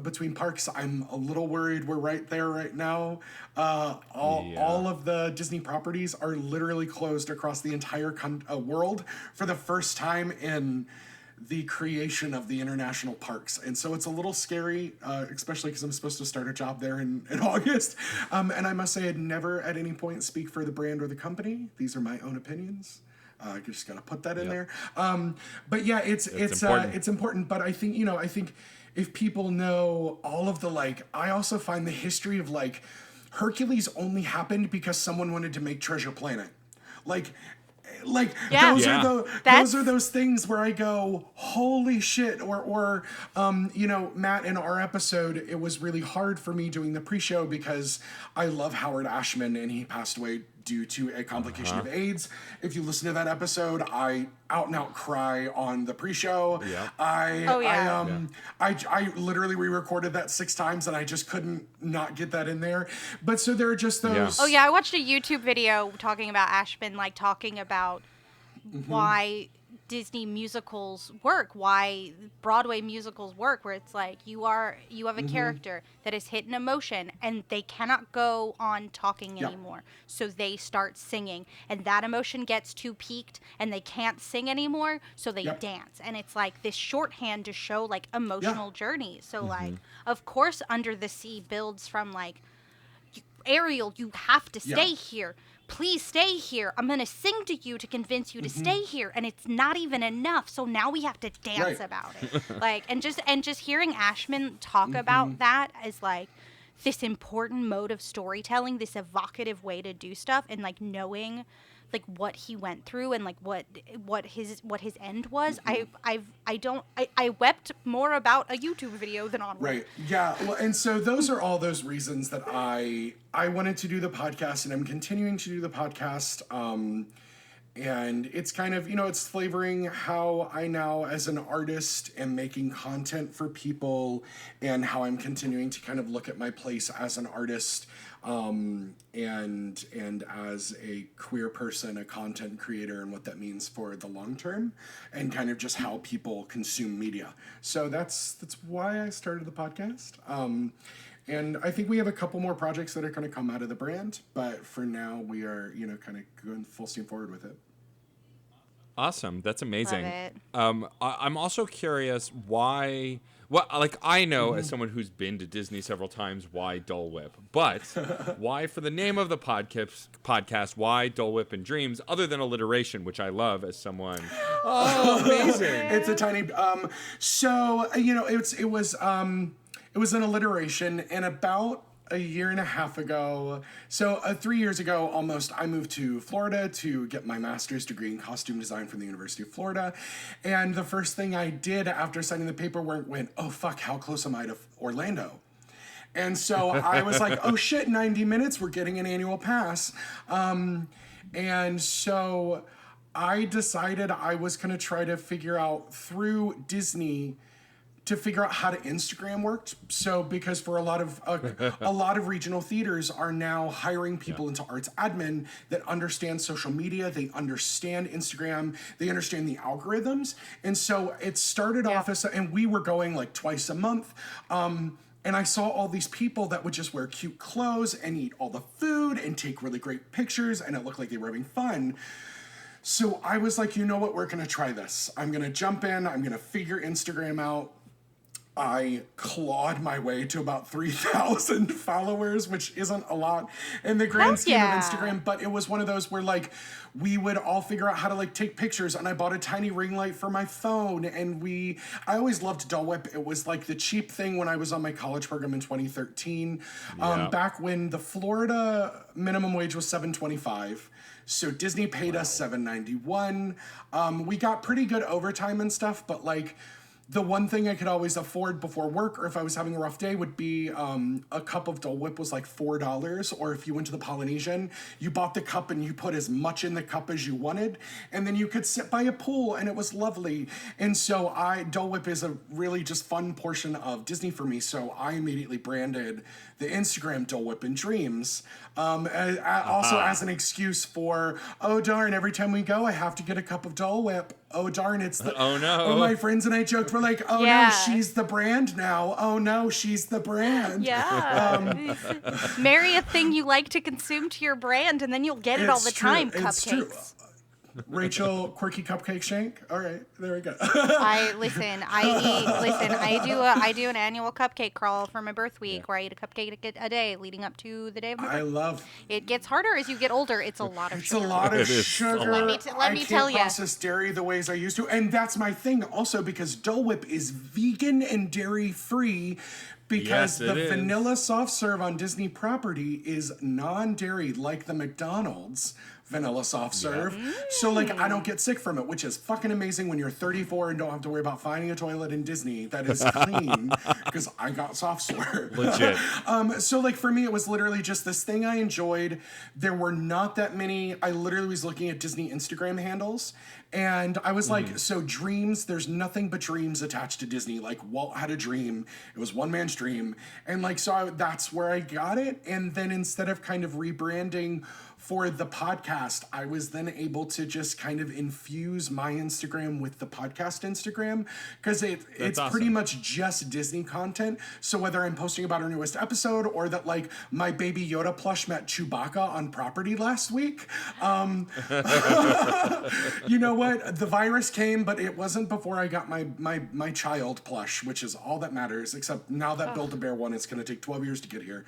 S4: Between parks, I'm a little worried we're right there right now. All of the Disney properties are literally closed across the entire world for the first time in the creation of the international parks. And so it's a little scary, especially because I'm supposed to start a job there in August. And I must say I'd never at any point speak for the brand or the company. These are my own opinions. I just gotta put that in there. But yeah, it's important. But I think if people know all of the I also find the history of Hercules only happened because someone wanted to make Treasure Planet. Those are those things where I go, holy shit. Or Matt, in our episode, it was really hard for me doing the pre-show because I love Howard Ashman and he passed away due to a complication of AIDS. If you listen to that episode, I out and out cry on the pre-show. Yeah. I literally re-recorded that 6 times and I just couldn't not get that in there. But so there are just those.
S2: Yeah. Oh yeah, I watched a YouTube video talking about Ashman, talking about why Disney musicals work, why Broadway musicals work, where it's you have a character that has hit an emotion and they cannot go on talking anymore. So they start singing and that emotion gets too peaked and they can't sing anymore. So they dance. And it's this shorthand to show emotional journeys. So of course, Under the Sea builds from Ariel, you have to stay here. Please stay here. I'm going to sing to you to convince you to stay here. And it's not even enough. So now we have to dance about it. And just hearing Ashman talk about that as this important mode of storytelling, this evocative way to do stuff, and knowing what he went through and what his end was. I wept more about a YouTube video than on
S4: right. Yeah. Well, and so those are all those reasons that I wanted to do the podcast, and I'm continuing to do the podcast. And it's kind of, it's flavoring how I now, as an artist, am making content for people, and how I'm continuing to kind of look at my place as an artist, and as a queer person, a content creator, and what that means for the long term, and kind of just how people consume media. So that's why I started the podcast. And I think we have a couple more projects that are going to come out of the brand, but for now we are, kind of going full steam forward with it.
S3: Awesome. That's amazing.
S2: Love it.
S3: I'm also curious why. Well, I know as someone who's been to Disney several times, why Dole Whip, but why, for the name of the podcast, why Dole Whip and Dreams, other than alliteration, which I love as someone. Oh, amazing!
S4: It's a tiny. So it was an alliteration, and about a year and a half ago, so 3 years ago almost, I moved to Florida to get my master's degree in costume design from the University of Florida. And the first thing I did after signing the paperwork went, oh fuck, how close am I to Orlando? And so I was like, oh shit, 90 minutes, we're getting an annual pass. And so I decided I was gonna try to figure out through Disney to figure out how to Instagram worked. So because for a lot of regional theaters are now hiring people into arts admin that understand social media, they understand Instagram, they understand the algorithms. And so it started off as, and we were going twice a month. And I saw all these people that would just wear cute clothes and eat all the food and take really great pictures, and it looked like they were having fun. So I was like, you know what, we're gonna try this. I'm gonna jump in, I'm gonna figure Instagram out. I clawed my way to about 3,000 followers, which isn't a lot in the grand scheme of Instagram, but it was one of those where we would all figure out how to take pictures, and I bought a tiny ring light for my phone, and I always loved Dole Whip. It was the cheap thing when I was on my college program in 2013, back when the Florida minimum wage was $7.25. So Disney paid us $7.91. We got pretty good overtime and stuff, but the one thing I could always afford before work, or if I was having a rough day, would be a cup of Dole Whip was like $4. Or if you went to the Polynesian, you bought the cup and you put as much in the cup as you wanted, and then you could sit by a pool, and it was lovely. And so Dole Whip is a really just fun portion of Disney for me. So I immediately branded the Instagram Dole Whip and Dreams, also as an excuse for, oh darn, every time we go, I have to get a cup of Dole Whip. Oh darn, it's the
S3: Oh, no.
S4: Oh, my friends and I joked, we're like, oh
S2: Yeah.
S4: no, she's the brand now. Oh no, she's the brand.
S2: Yeah. Marry a thing you like to consume to your brand, and then you'll get it all the
S4: It's true,
S2: time.
S4: it's true.
S2: Cupcakes.
S4: Rachel, quirky cupcake shank. All right, there we go.
S2: I do an annual cupcake crawl for my birth week where I eat a cupcake a day leading up to the day of my
S4: I
S2: birth.
S4: love.
S2: It gets harder as you get older. It's a lot of
S4: It's
S2: sugar.
S4: a lot of
S3: It is a
S4: sugar.
S3: lot.
S2: Let me
S4: I
S2: tell
S4: can't
S2: ya.
S4: process dairy the ways I used to, and that's my thing also because Dole Whip is vegan and dairy free. Because
S3: Yes, it
S4: the
S3: is.
S4: vanilla soft serve on Disney property is non-dairy, like the McDonald's vanilla soft serve. So like I don't get sick from it, which is fucking amazing when you're 34 and don't have to worry about finding a toilet in Disney that is clean because I got soft serve.
S3: Legit.
S4: So like for me it was literally just this thing I enjoyed. There were not that many. I literally was looking at Disney Instagram handles and I was like, so dreams, there's nothing but dreams attached to Disney. Like Walt had a dream. It was one man's dream. And like so that's where I got it. And then instead of kind of rebranding for the podcast, I was then able to just kind of infuse my Instagram with the podcast Instagram because it's
S3: awesome.
S4: pretty much just Disney content. So whether I'm posting about our newest episode or that like my Baby Yoda plush met Chewbacca on property last week, you know what? The virus came, but it wasn't before I got my child plush, which is all that matters. Except now that Build-A-Bear one, it's going to take 12 years to get here.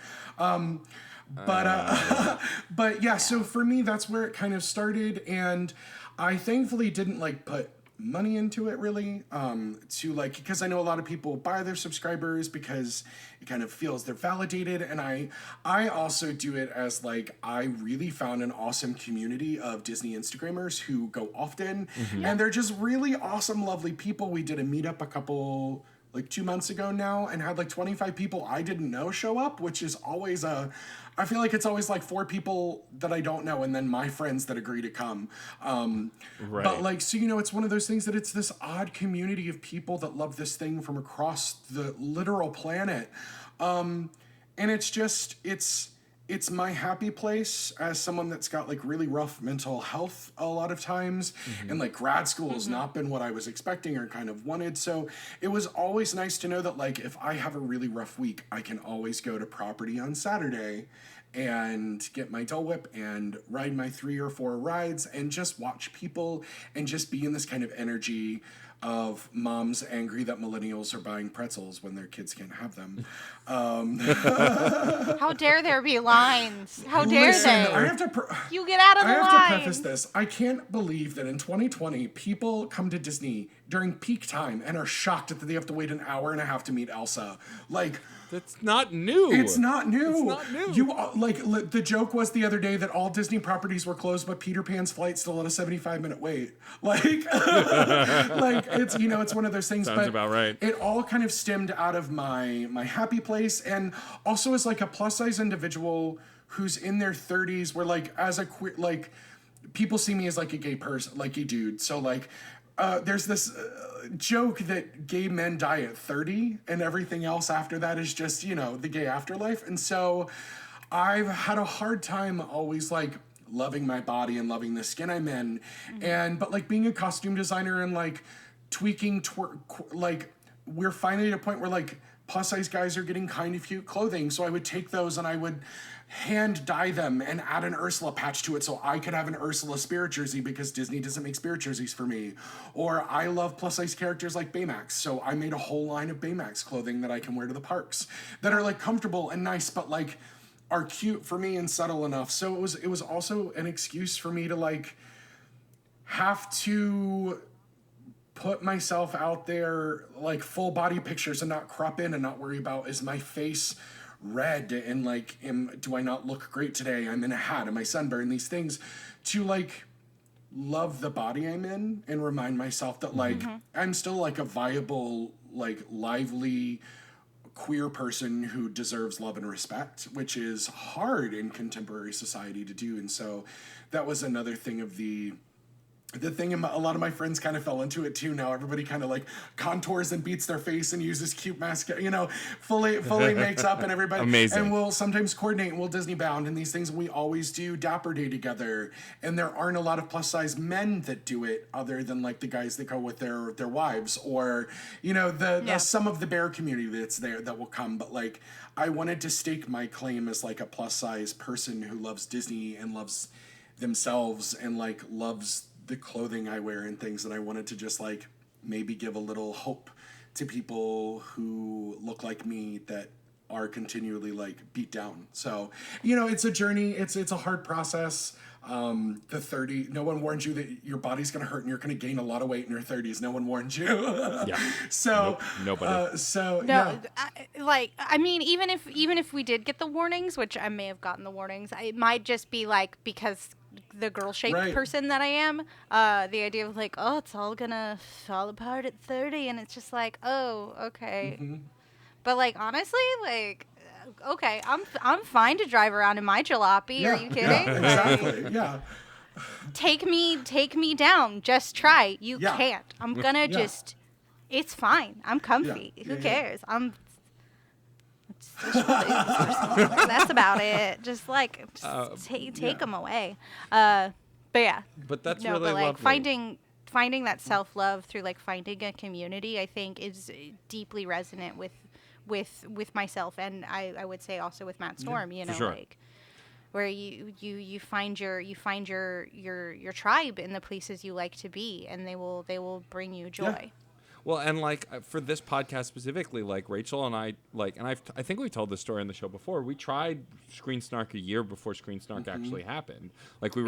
S4: But yeah, so for me, that's where it kind of started. And I thankfully didn't like put money into it really, to like, because I know a lot of people buy their subscribers because it kind of feels they're validated. And I also do it as like, I really found an awesome community of Disney Instagrammers who go often and they're just really awesome, lovely people. We did a meetup like 2 months ago now and had like 25 people I didn't know show up, which is always I feel like it's always like 4 people that I don't know and then my friends that agree to come.
S3: Right.
S4: But like, so, you know, it's one of those things that it's this odd community of people that love this thing from across the literal planet. And it's just, it's my happy place as someone that's got like really rough mental health a lot of times. And like grad school has not been what I was expecting or kind of wanted. So it was always nice to know that like if I have a really rough week, I can always go to property on Saturday and get my Dole Whip and ride my 3 or 4 rides and just watch people and just be in this kind of energy of moms angry that millennials are buying pretzels when their kids can't have them.
S2: How dare there be lines? How dare
S4: Listen,
S2: they?
S4: I have to
S2: You get out of the
S4: I have
S2: line.
S4: to preface this. I can't believe that in 2020, people come to Disney during peak time and are shocked that they have to wait an hour and a half to meet Elsa. Like,
S3: That's not new.
S4: it's not new.
S3: It's not new.
S4: You the joke was the other day that all Disney properties were closed, but Peter Pan's flight still had a 75-minute wait. Like, like it's it's one of those things.
S3: Sounds
S4: but
S3: about right.
S4: It all kind of stemmed out of my happy place, and also as like a plus size individual who's in their 30s, where like as a queer, like people see me as like a gay person, like a dude. So like. There's this joke that gay men die at 30 and everything else after that is just, the gay afterlife. And so I've had a hard time always like loving my body and loving the skin I'm in. But like being a costume designer and like tweaking, like we're finally at a point where like plus size guys are getting kind of cute clothing. So I would take those and I would hand dye them and add an Ursula patch to it so I could have an Ursula spirit jersey because Disney doesn't make spirit jerseys for me. Or I love plus size characters like Baymax, so I made a whole line of Baymax clothing that I can wear to the parks that are like comfortable and nice, but like are cute for me and subtle enough. So it was also an excuse for me to like have to put myself out there like full body pictures and not crop in and not worry about is my face red and like do I not look great today? I'm in a hat, am I sunburned? These things to like love the body I'm in and remind myself that like I'm still like a viable, like lively queer person who deserves love and respect, which is hard in contemporary society to do. And so that was another thing of the thing. A lot of my friends kind of fell into it too. Now everybody kind of like contours and beats their face and uses cute mascara, fully makes up, and everybody.
S3: Amazing.
S4: And we'll sometimes coordinate, and we'll Disney bound and these things. We always do Dapper Day together, and there aren't a lot of plus size men that do it other than like the guys that go with their wives, or the some of the bear community that's there that will come. But like I wanted to stake my claim as like a plus size person who loves Disney and loves themselves and like loves the clothing I wear and things, that I wanted to just like maybe give a little hope to people who look like me that are continually like beat down. So, it's a journey. It's a hard process. The 30, no one warned you that your body's going to hurt and you're going to gain a lot of weight in your 30s. No one warned you.
S3: Yeah.
S4: So,
S3: nope, nobody.
S2: No, I mean, even if we did get the warnings, which I may have gotten the warnings, it might just be like, because the girl-shaped person that I am, the idea of like, oh, it's all gonna fall apart at 30, and it's just like, oh, okay. But like, honestly, like, okay, I'm fine to drive around in my jalopy. Are you kidding?
S4: Yeah, exactly. Yeah.
S2: Take me down. Just try. You can't. I'm gonna just. It's fine. I'm comfy. Who cares? That's about it. Just like take them away. But yeah.
S3: But that's
S2: no,
S3: really
S2: but like
S3: lovely.
S2: finding that self-love through like finding a community, I think is deeply resonant with myself, and I would say also with Matt Storm.
S3: Sure.
S2: Like where you find your tribe in the places you like to be, and they will bring you joy.
S3: Yeah. Well, and like for this podcast specifically, like Rachel and I, like, and I think we told this story on the show before. We tried Screen Snark a year before Screen Snark actually happened. Like we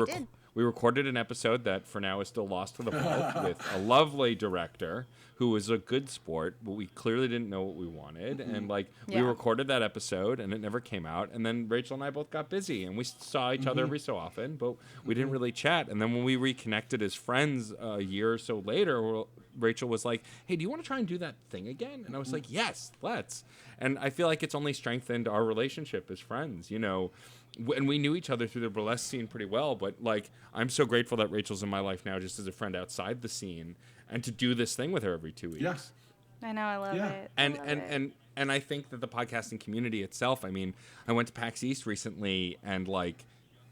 S3: recorded an episode that for now is still lost to the vault with a lovely director who was a good sport, but we clearly didn't know what we wanted. And like we recorded that episode and it never came out. And then Rachel and I both got busy and we saw each other every so often, but we didn't really chat. And then when we reconnected as friends a year or so later, Rachel was like, hey, do you want to try and do that thing again? And I was like, yes, let's. And I feel like it's only strengthened our relationship as friends, and we knew each other through the burlesque scene pretty well, but like I'm so grateful that Rachel's in my life now just as a friend outside the scene, and to do this thing with her every 2 weeks.
S4: Yeah.
S2: I know, I love it.
S3: And I think that the podcasting community itself, I mean, I went to PAX East recently, and like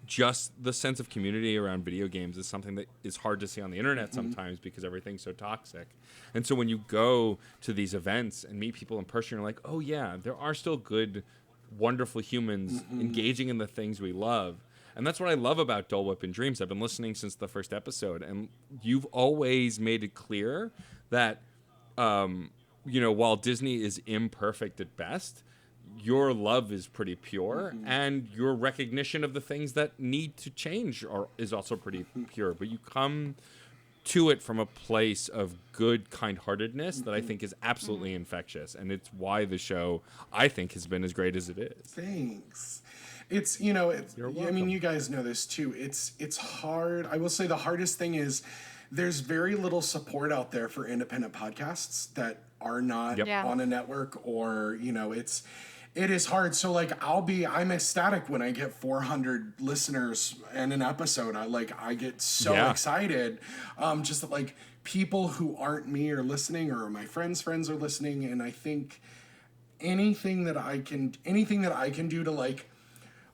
S3: just the sense of community around video games is something that is hard to see on the internet sometimes because everything's so toxic. And so when you go to these events and meet people in person, you're like, oh yeah, there are still good, wonderful humans engaging in the things we love. And that's what I love about Dole Whip and Dreams. I've been listening since the first episode, and you've always made it clear that, while Disney is imperfect at best, your love is pretty pure, and your recognition of the things that need to change is also pretty pure. But you come to it from a place of good kind-heartedness that I think is absolutely infectious, and it's why the show, I think, has been as great as it is.
S4: Thanks. It's You're welcome. I mean, you guys know this too. It's hard. I will say the hardest thing is there's very little support out there for independent podcasts that are not on a network, or it is hard. So like I'm ecstatic when I get 400 listeners in an episode. I get so excited. Just that like people who aren't me are listening, or my friends are listening, and I think anything that I can do to like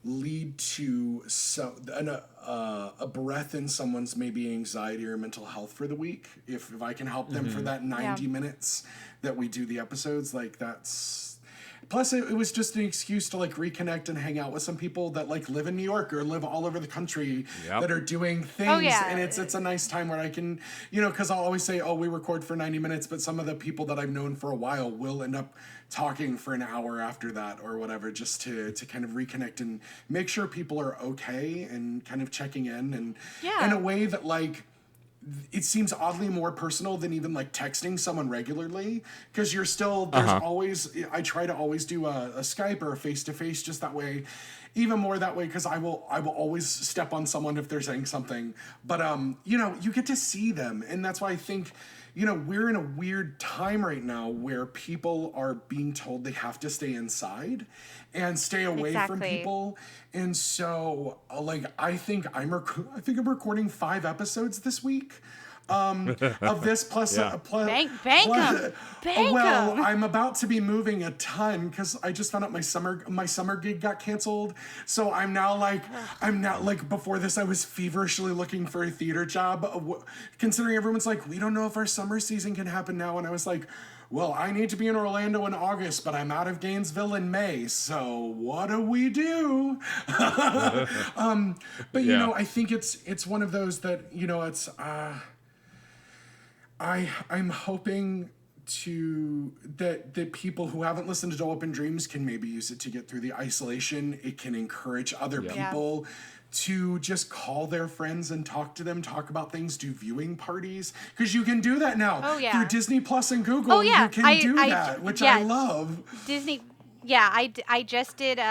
S4: lead to a breath in someone's maybe anxiety or mental health for the week, if I can help them for that 90 minutes that we do the episodes, like that's. Plus, it was just an excuse to like reconnect and hang out with some people that like live in New York or live all over the country that are doing things.
S2: Oh, yeah.
S4: And it's a nice time where I can, because I'll always say, oh, we record for 90 minutes, but some of the people that I've known for a while will end up talking for an hour after that or whatever, just to kind of reconnect and make sure people are okay, and kind of checking in, and in a way that like it seems oddly more personal than even like texting someone regularly, because you're still, there's always, I try to always do a Skype or a face-to-face, just that way, even more that way, because I will always step on someone if they're saying something. But you know, you get to see them, and that's why I think, you know, we're in a weird time right now where people are being told they have to stay inside and stay away from people. And so, like, I think I'm recording 5 episodes this week. Of this plus
S2: bank 'em.
S4: Well, I'm about to be moving a ton because I just found out my summer gig got canceled. So I'm now like before this I was feverishly looking for a theater job, considering everyone's like, we don't know if our summer season can happen now, and I was like, well, I need to be in Orlando in August, but I'm out of Gainesville in May, so what do we do? But you know, I think it's one of those that, you know, it's I'm hoping that people who haven't listened to Dole Open Dreams can maybe use it to get through the isolation. It can encourage other people to just call their friends and talk to them, talk about things, do viewing parties, because you can do that now through Disney Plus and Google. You can do that, which I love.
S2: Disney. Yeah, I just did a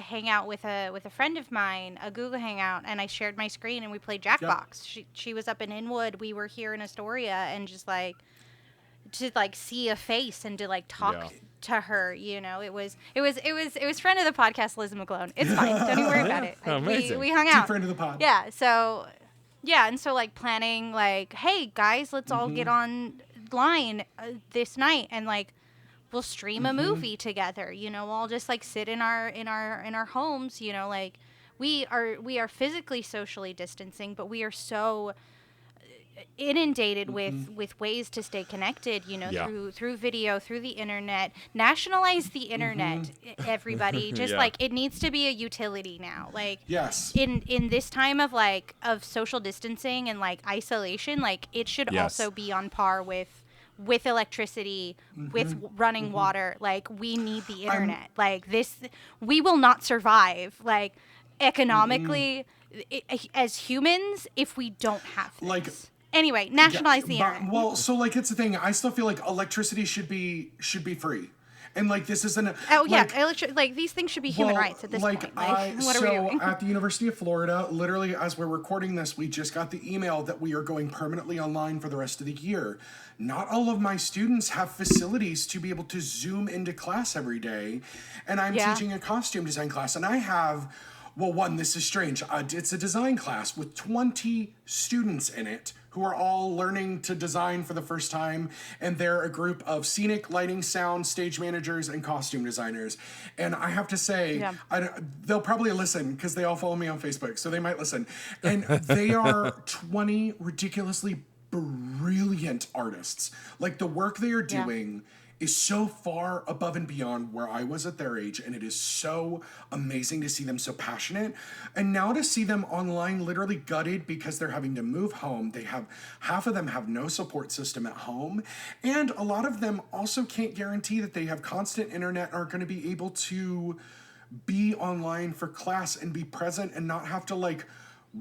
S2: hangout with a friend of mine, a Google Hangout, and I shared my screen and we played Jackbox. She was up in Inwood, we were here in Astoria, and just like to like see a face and to like talk to her, you know, it was friend of the podcast, Liz McClone. It's fine, don't even worry about it.
S3: Amazing.
S2: We hung out.
S4: Friend of the pod.
S2: Yeah, so and so like planning like, hey guys, let's all get online this night and like. We'll stream a movie together, you know, we'll all just like sit in our homes, you know, like we are physically socially distancing, but we are so inundated with ways to stay connected, you know, through video, through the internet. Nationalize the internet, everybody. Just like it needs to be a utility now. Like in this time of like of social distancing and like isolation, like it should also be on par with electricity, with running water. Like we need the internet. Like this, we will not survive like economically as humans if we don't have this.
S4: Like
S2: anyway, nationalize the internet.
S4: Well, so like it's the thing. I still feel like electricity should be free. And like this isn't
S2: like these things should be human rights at this point. Like, what are we doing?
S4: At the University of Florida, literally as we're recording this, we just got the email that we are going permanently online for the rest of the year. Not all of my students have facilities to be able to Zoom into class every day, and I'm teaching a costume design class, and I have. Well, one, this is strange. It's a design class with 20 students in it who are all learning to design for the first time, and they're a group of scenic, lighting, sound, stage managers, and costume designers. And I have to say, they'll probably listen because they all follow me on Facebook, so they might listen. And they are 20 ridiculously brilliant artists. Like the work they are doing is so far above and beyond where I was at their age, and it is so amazing to see them so passionate. And now to see them online literally gutted because they're having to move home. Half of them have no support system at home, and a lot of them also can't guarantee that they have constant internet, are going to be able to be online for class and be present and not have to like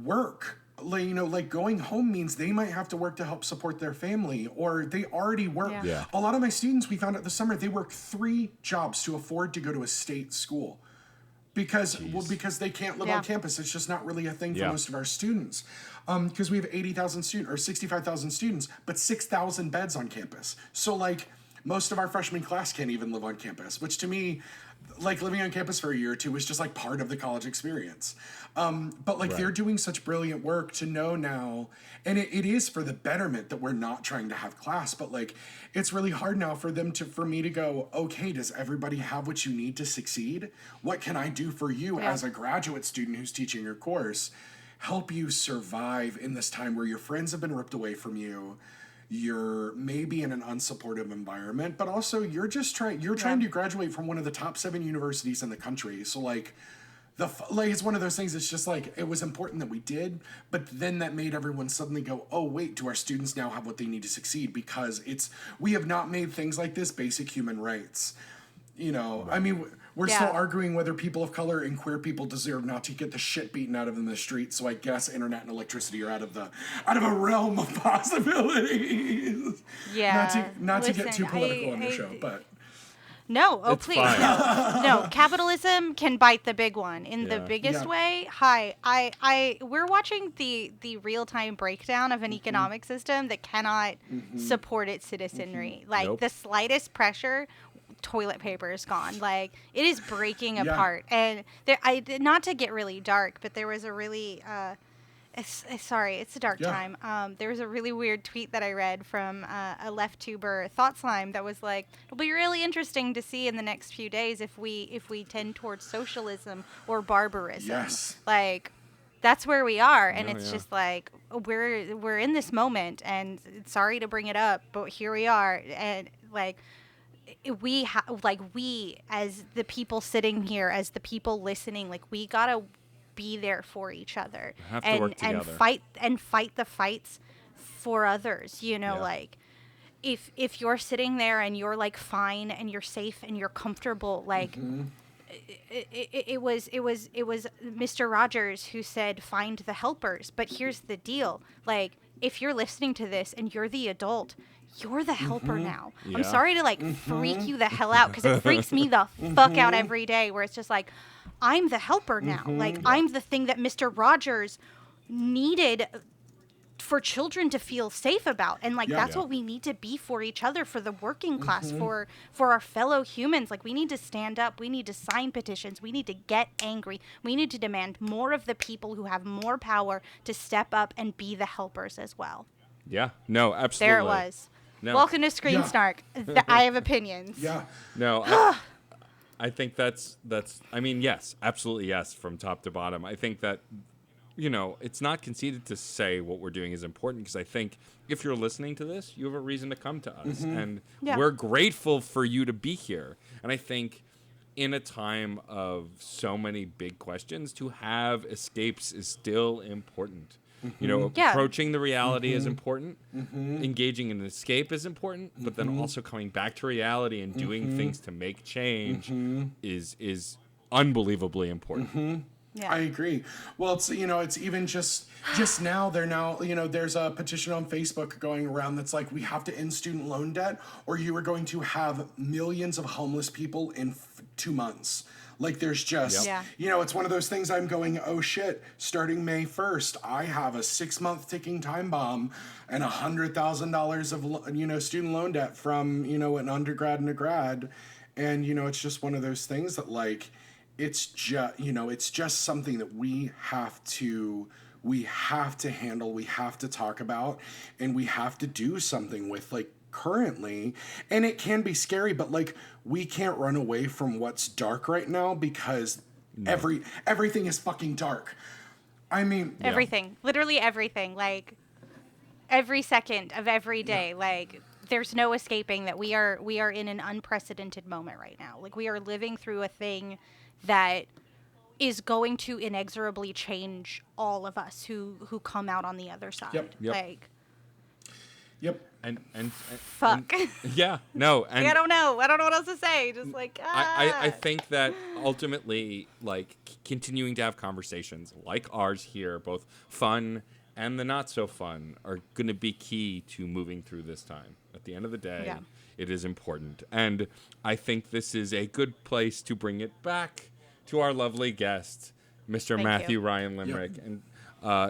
S4: work. Like, you know, like going home means they might have to work to help support their family, or they already work. A lot of my students, we found out this summer, they work 3 jobs to afford to go to a state school because they can't live on campus. It's just not really a thing for most of our students. Because we have 80,000 students or 65,000 students, but 6,000 beds on campus. So like most of our freshman class can't even live on campus, which to me, like living on campus for a year or two was just like part of the college experience. But like they're doing such brilliant work to know now, and it is for the betterment that we're not trying to have class, but like it's really hard now for me to go, okay, does everybody have what you need to succeed? What can I do for you as a graduate student who's teaching your course? Help you survive in this time where your friends have been ripped away from you. You're maybe in an unsupportive environment, but also you're trying to graduate from one of the top 7 universities in the country. So like it's one of those things. It's just like, it was important that we did, but then that made everyone suddenly go, oh wait, do our students now have what they need to succeed? Because we have not made things like this basic human rights. you know, I mean, we're still arguing whether people of color and queer people deserve not to get the shit beaten out of them in the street. So I guess internet and electricity are out of a realm of possibilities.
S2: Yeah.
S4: Not to get too political on the show, but.
S2: No, oh
S3: It's
S2: please,
S3: fine.
S2: no. Capitalism can bite the big one in the
S3: Yeah.
S2: biggest
S4: Yeah.
S2: way. We're watching the real time breakdown of an economic system that cannot support its citizenry. Like
S3: Nope.
S2: the slightest pressure, toilet paper is gone. Like it is breaking apart. And there, not to get really dark, but there was a really sorry, it's a dark time. There was a really weird tweet that I read from a left tuber, Thought Slime, that was like, it'll be really interesting to see in the next few days if we tend towards socialism or barbarism.
S4: Yes.
S2: Like, that's where we are, and
S3: No,
S2: it's
S3: yeah.
S2: just like we're in this moment, and sorry to bring it up, but here we are, and like. We as the people sitting here, as the people listening, like we gotta be there for each other
S3: Have to
S2: and
S3: work
S2: and
S3: together.
S2: fight the fights for others, you know.
S3: Yeah.
S2: Like if you're sitting there and you're like fine and you're safe and you're comfortable, like it was Mr. Rogers who said find the helpers, but here's the deal, like if you're listening to this and you're the adult, you're the helper now. I'm
S3: Yeah.
S2: sorry to like freak you the hell out, because it freaks me the fuck out every day, where it's just like, I'm the helper now. Like, I'm the thing that Mr. Rogers needed for children to feel safe about. And like, that's
S3: Yeah.
S2: what we need to be for each other, for the working class, for our fellow humans. Like, we need to stand up. We need to sign petitions. We need to get angry. We need to demand more of the people who have more power to step up and be the helpers as well.
S3: Yeah. No, absolutely.
S2: There it was.
S3: No.
S2: Welcome to Screen
S4: Yeah.
S2: Snark. I have opinions.
S4: Yeah.
S3: No, I think that's. I mean, yes, absolutely yes, from top to bottom. I think that, you know, it's not conceited to say what we're doing is important, because I think if you're listening to this, you have a reason to come to us, and
S2: Yeah.
S3: we're grateful for you to be here. And I think in a time of so many big questions, to have escapes is still important. You know,
S2: Yeah.
S3: approaching the reality is important. Engaging in an escape is important, but then also coming back to reality and doing things to make change is unbelievably important.
S2: Yeah.
S4: I agree. Well, it's, you know, it's even just now, you know, there's a petition on Facebook going around that's like, we have to end student loan debt, or you are going to have millions of homeless people in 2 months. Like, there's just,
S2: Yep.
S4: you know, it's one of those things I'm going, oh shit, starting May 1st, I have a 6-month ticking time bomb and $100,000 of, you know, student loan debt from, you know, an undergrad and a grad. And, you know, it's just one of those things that, like, it's just, you know, it's just something that we have to handle, we have to talk about, and we have to do something with, like, currently. And it can be scary, but like, we can't run away from what's dark right now, because everything is fucking dark. I mean,
S2: Everything. Literally everything. Like, every second of every day. Like, there's no escaping that we are in an unprecedented moment right now. Like, we are living through a thing that is going to inexorably change all of us who come out on the other side.
S4: Yep.
S2: Like,
S4: yep.
S3: And
S2: fuck.
S3: yeah, no, and
S2: I don't know what else to say. Just like,
S3: I think that ultimately, like, continuing to have conversations like ours here, both fun and the not so fun, are going to be key to moving through this time. At the end of the day,
S2: Yeah.
S3: it is important. And I think this is a good place to bring it back to our lovely guest, Mr.
S2: Thank
S3: Matthew
S2: you.
S3: Ryan Limerick, and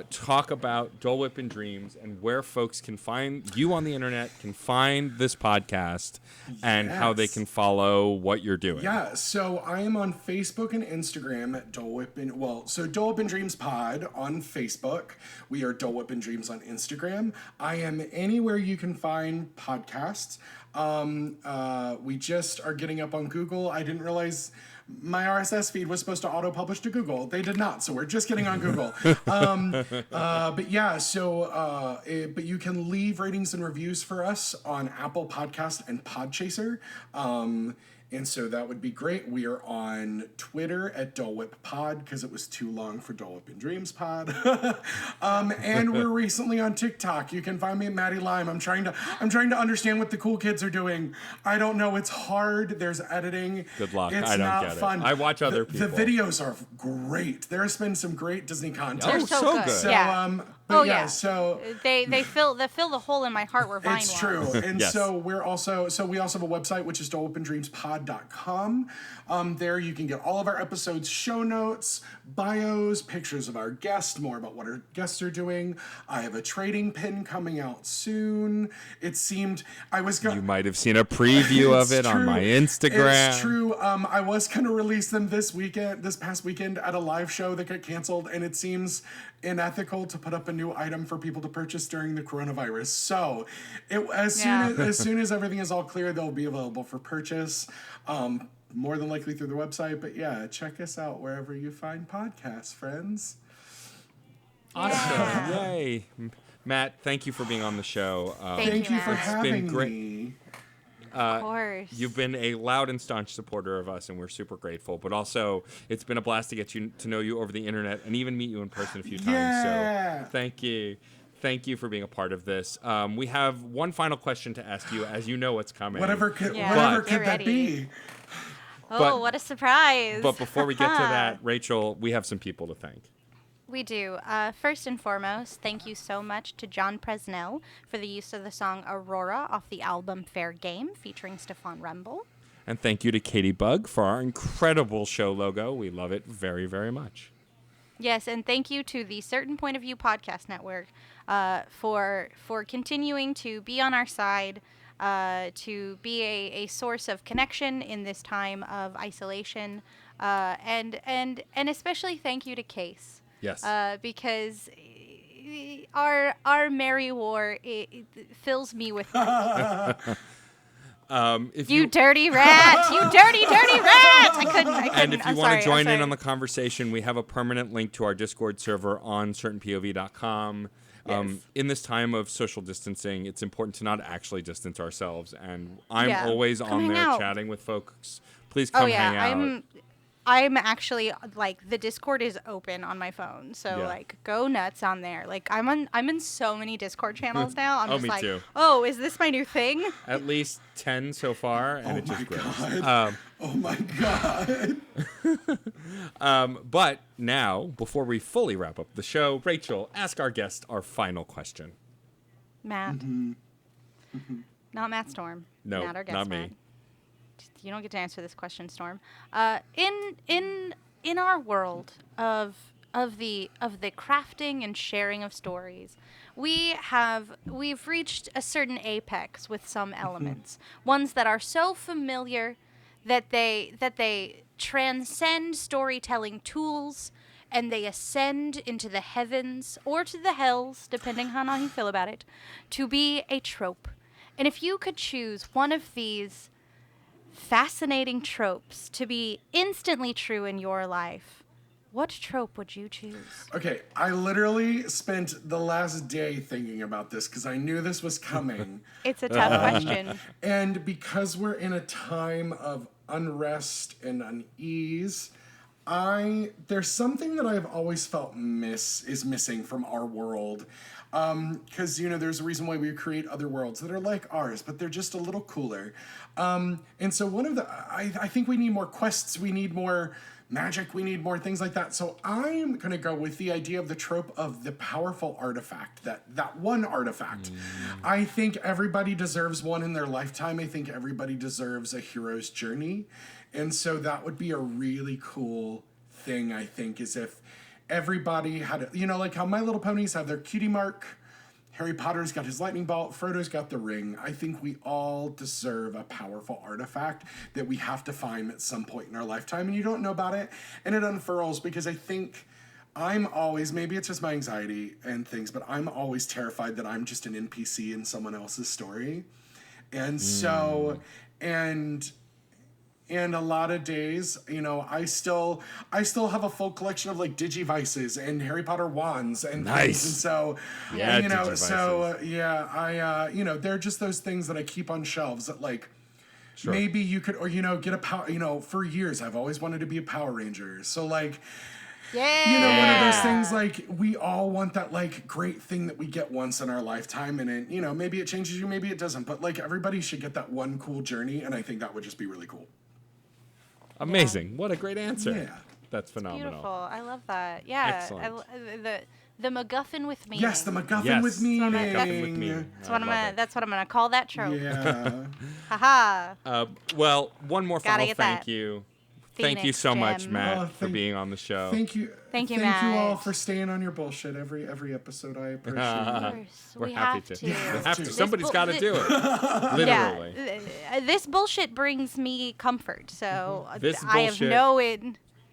S3: talk about Dole Whip and Dreams and where folks can find you on the internet, can find this podcast, and how they
S4: Yes.
S3: can follow what you're doing.
S4: Yeah, so I am on Facebook and Instagram at Dole Whip and Dole Whip and Dreams Pod on Facebook. We are Dole Whip and Dreams on Instagram. I am anywhere you can find podcasts. We just are getting up on Google. I didn't realize my RSS feed was supposed to auto-publish to Google. They did not, so we're just getting on Google. But yeah, so but you can leave ratings and reviews for us on Apple Podcast and Podchaser. And so that would be great. We are on Twitter at Dole Whip Pod because it was too long for Dole Whip and Dreams Pod. And we're recently on TikTok. You can find me at Maddie Lime. I'm trying to understand what the cool kids are doing. I don't know. It's hard. There's editing.
S3: Good luck.
S4: It's
S3: I don't
S4: not
S3: get it.
S4: fun.
S3: I watch other
S4: The
S3: people.
S4: videos are great. There's been some great Disney content.
S3: Oh,
S2: They're
S3: so good.
S2: good.
S4: So,
S2: Yeah.
S4: but
S2: Oh,
S4: yeah,
S2: yeah.
S4: so
S2: They fill the hole in my heart where Vine
S4: it's
S2: was.
S4: true. And
S3: Yes.
S4: so we also have a website, which is doleupandreamspod.com. There you can get all of our episodes, show notes, bios, pictures of our guests, more about what our guests are doing. I have a trading pin coming out soon. It seemed I was going
S3: You might have seen a preview of it on my Instagram.
S4: It's true. I was going to release them this past weekend at a live show that got canceled, and it seems unethical to put up a new item for people to purchase during the coronavirus. So, as soon as everything is all clear, they'll be available for purchase. More than likely through the website, but yeah, check us out wherever you find podcasts, friends.
S3: Awesome. Yay. Matt, thank you for being on the show.
S4: Thank you for
S2: Matt.
S4: having
S3: great.
S4: me.
S2: Of course.
S3: You've been a loud and staunch supporter of us, and we're super grateful. But also, it's been a blast to get to know you over the internet and even meet you in person a few times.
S4: Yeah.
S3: So thank you. Thank you for being a part of this. We have one final question to ask you, as you know what's coming.
S4: Whatever could
S2: Yeah.
S3: But-
S4: that
S2: Get
S4: be?
S2: Oh,
S3: but-
S2: what a surprise.
S3: But before we get to that, Rachel, we have some people to thank.
S2: We do. First and foremost, thank you so much to John Presnell for the use of the song Aurora off the album Fair Game featuring Stefan Rumble.
S3: And thank you to Katie Bug for our incredible show logo. We love it very, very much.
S2: Yes, and thank you to the Certain Point of View Podcast Network for continuing to be on our side, to be a source of connection in this time of isolation, and especially thank you to Case.
S3: Yes.
S2: Because our merry war it fills me with life.
S3: If
S2: You dirty rat! You dirty rat! I couldn't.
S3: And if you
S2: I'm
S3: want
S2: sorry,
S3: to join
S2: I'm
S3: in
S2: sorry.
S3: on the conversation, we have a permanent link to our Discord server on certainpov.com.
S2: Yes.
S3: In this time of social distancing, it's important to not actually distance ourselves. And I'm
S2: Yeah.
S3: always
S2: Come
S3: on
S2: hang
S3: there
S2: out.
S3: chatting with folks. Please come
S2: Oh yeah,
S3: hang out.
S2: I'm actually like the Discord is open on my phone, so
S3: Yeah.
S2: like go nuts on there. Like I'm in so many Discord channels now. I'm
S3: Oh,
S2: just
S3: me
S2: like,
S3: too.
S2: oh, is this my new thing?
S3: At least 10 so far, and
S4: Oh
S3: it just
S4: my
S3: grows.
S4: god. Oh my god.
S3: But now, before we fully wrap up the show, Rachel, ask our guest our final question.
S2: Matt, not Matt Storm.
S3: No,
S2: Matt, our guest,
S3: not me.
S2: Matt. You don't get to answer this question, Storm. In our world of the crafting and sharing of stories, we've reached a certain apex with some elements, ones that are so familiar that they transcend storytelling tools and they ascend into the heavens or to the hells, depending on how you feel about it, to be a trope. And if you could choose one of these fascinating tropes to be instantly true in your life, what trope would you choose?
S4: Okay, I literally spent the last day thinking about this because I knew this was coming.
S2: It's a tough question.
S4: And because we're in a time of unrest and unease, there's something that I've always felt is missing from our world. Because, there's a reason why we create other worlds that are like ours, but they're just a little cooler. And so I think we need more quests, we need more magic, we need more things like that. So I'm going to go with the idea of the trope of the powerful artifact, that one artifact. I think everybody deserves one in their lifetime. I think everybody deserves a hero's journey. And so that would be a really cool thing, I think, is if everybody had, like how My Little Ponies have their cutie mark, Harry Potter's got his lightning bolt, Frodo's got the ring. I think we all deserve a powerful artifact that we have to find at some point in our lifetime, and you don't know about it, and it unfurls, because I think I'm always, maybe it's just my anxiety and things, but I'm always terrified that I'm just an NPC in someone else's story. And so, and a lot of days, I still have a full collection of like Digivices and Harry Potter wands and
S3: Nice.
S4: things. And so,
S3: Yeah,
S4: Digivices.
S3: Digivices.
S4: Yeah, they're just those things that I keep on shelves that like
S3: Sure.
S4: maybe you could, or get a power. For years I've always wanted to be a Power Ranger. So like.
S2: Yeah.
S4: One of those things, like, we all want that, like, great thing that we get once in our lifetime, and it, maybe it changes you, maybe it doesn't, but, like, everybody should get that one cool journey, and I think that would just be really cool.
S3: Amazing. What a great answer.
S4: Yeah.
S3: That's phenomenal.
S2: Beautiful. I love that. Yeah.
S3: Excellent.
S2: The MacGuffin with meaning.
S4: Yes, the MacGuffin
S3: Yes.
S4: with meaning.
S3: MacGuffin with meaning.
S2: That's what I'm gonna call that trope.
S4: Yeah.
S2: Haha.
S3: Well, one more
S2: Gotta
S3: final
S2: get
S3: thank
S2: that.
S3: you. Thank you
S2: Phoenix
S3: so much,
S2: gem.
S3: Matt,
S4: Oh,
S3: for being on the show.
S4: Thank you.
S2: Thank you,
S4: Thank you all
S2: Matt.
S4: for staying on your bullshit every episode. I appreciate
S2: Of
S4: it.
S2: course,
S3: We're
S2: we
S3: happy
S2: have
S3: to.
S2: to.
S3: We have to.
S4: This
S3: Somebody's got to do it. Literally.
S2: Yeah. This bullshit brings me comfort. So
S3: This
S2: I have
S3: bullshit
S2: no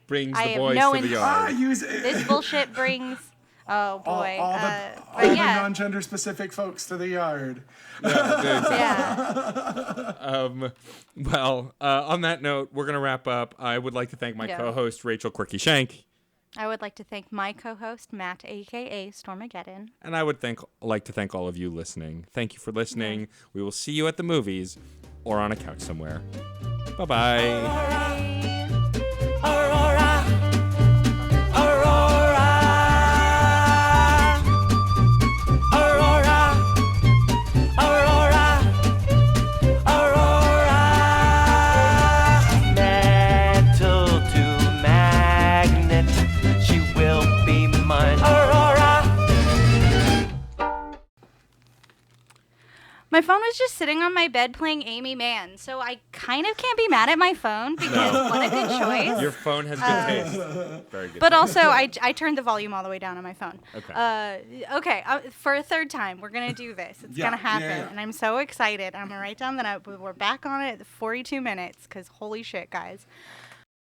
S3: Brings
S2: I
S3: the
S2: have
S3: boys
S2: no
S3: to the
S2: intent.
S3: yard.
S4: Use it.
S2: this bullshit brings. Oh boy.
S4: all
S2: but
S4: the
S2: yeah.
S4: non-gender specific folks to the yard.
S2: Yeah.
S3: Well, on that note, we're going to wrap up. I would like to thank my
S2: Yeah.
S3: co-host, Rachel Quirky Shank.
S2: I would like to thank my co-host Matt, aka Stormageddon.
S3: And I would like to thank all of you listening. Thank you for listening. We will see you at the movies or on a couch somewhere. Bye-bye.
S1: Aurora, Aurora, Aurora, Aurora, Aurora. Metal to magnet, she will be mine. Aurora.
S2: My phone was just sitting on my bed playing Amy Mann, so I kind of can't be mad at my phone because what a good choice.
S3: Your phone has good taste. Very good.
S2: But
S3: taste.
S2: also, I turned the volume all the way down on my phone.
S3: Okay.
S2: For a third time, we're going to do this. It's
S4: Yeah,
S2: going to happen.
S4: yeah.
S2: And I'm so excited. I'm going to write down that we're back on it at 42 minutes because holy shit, guys.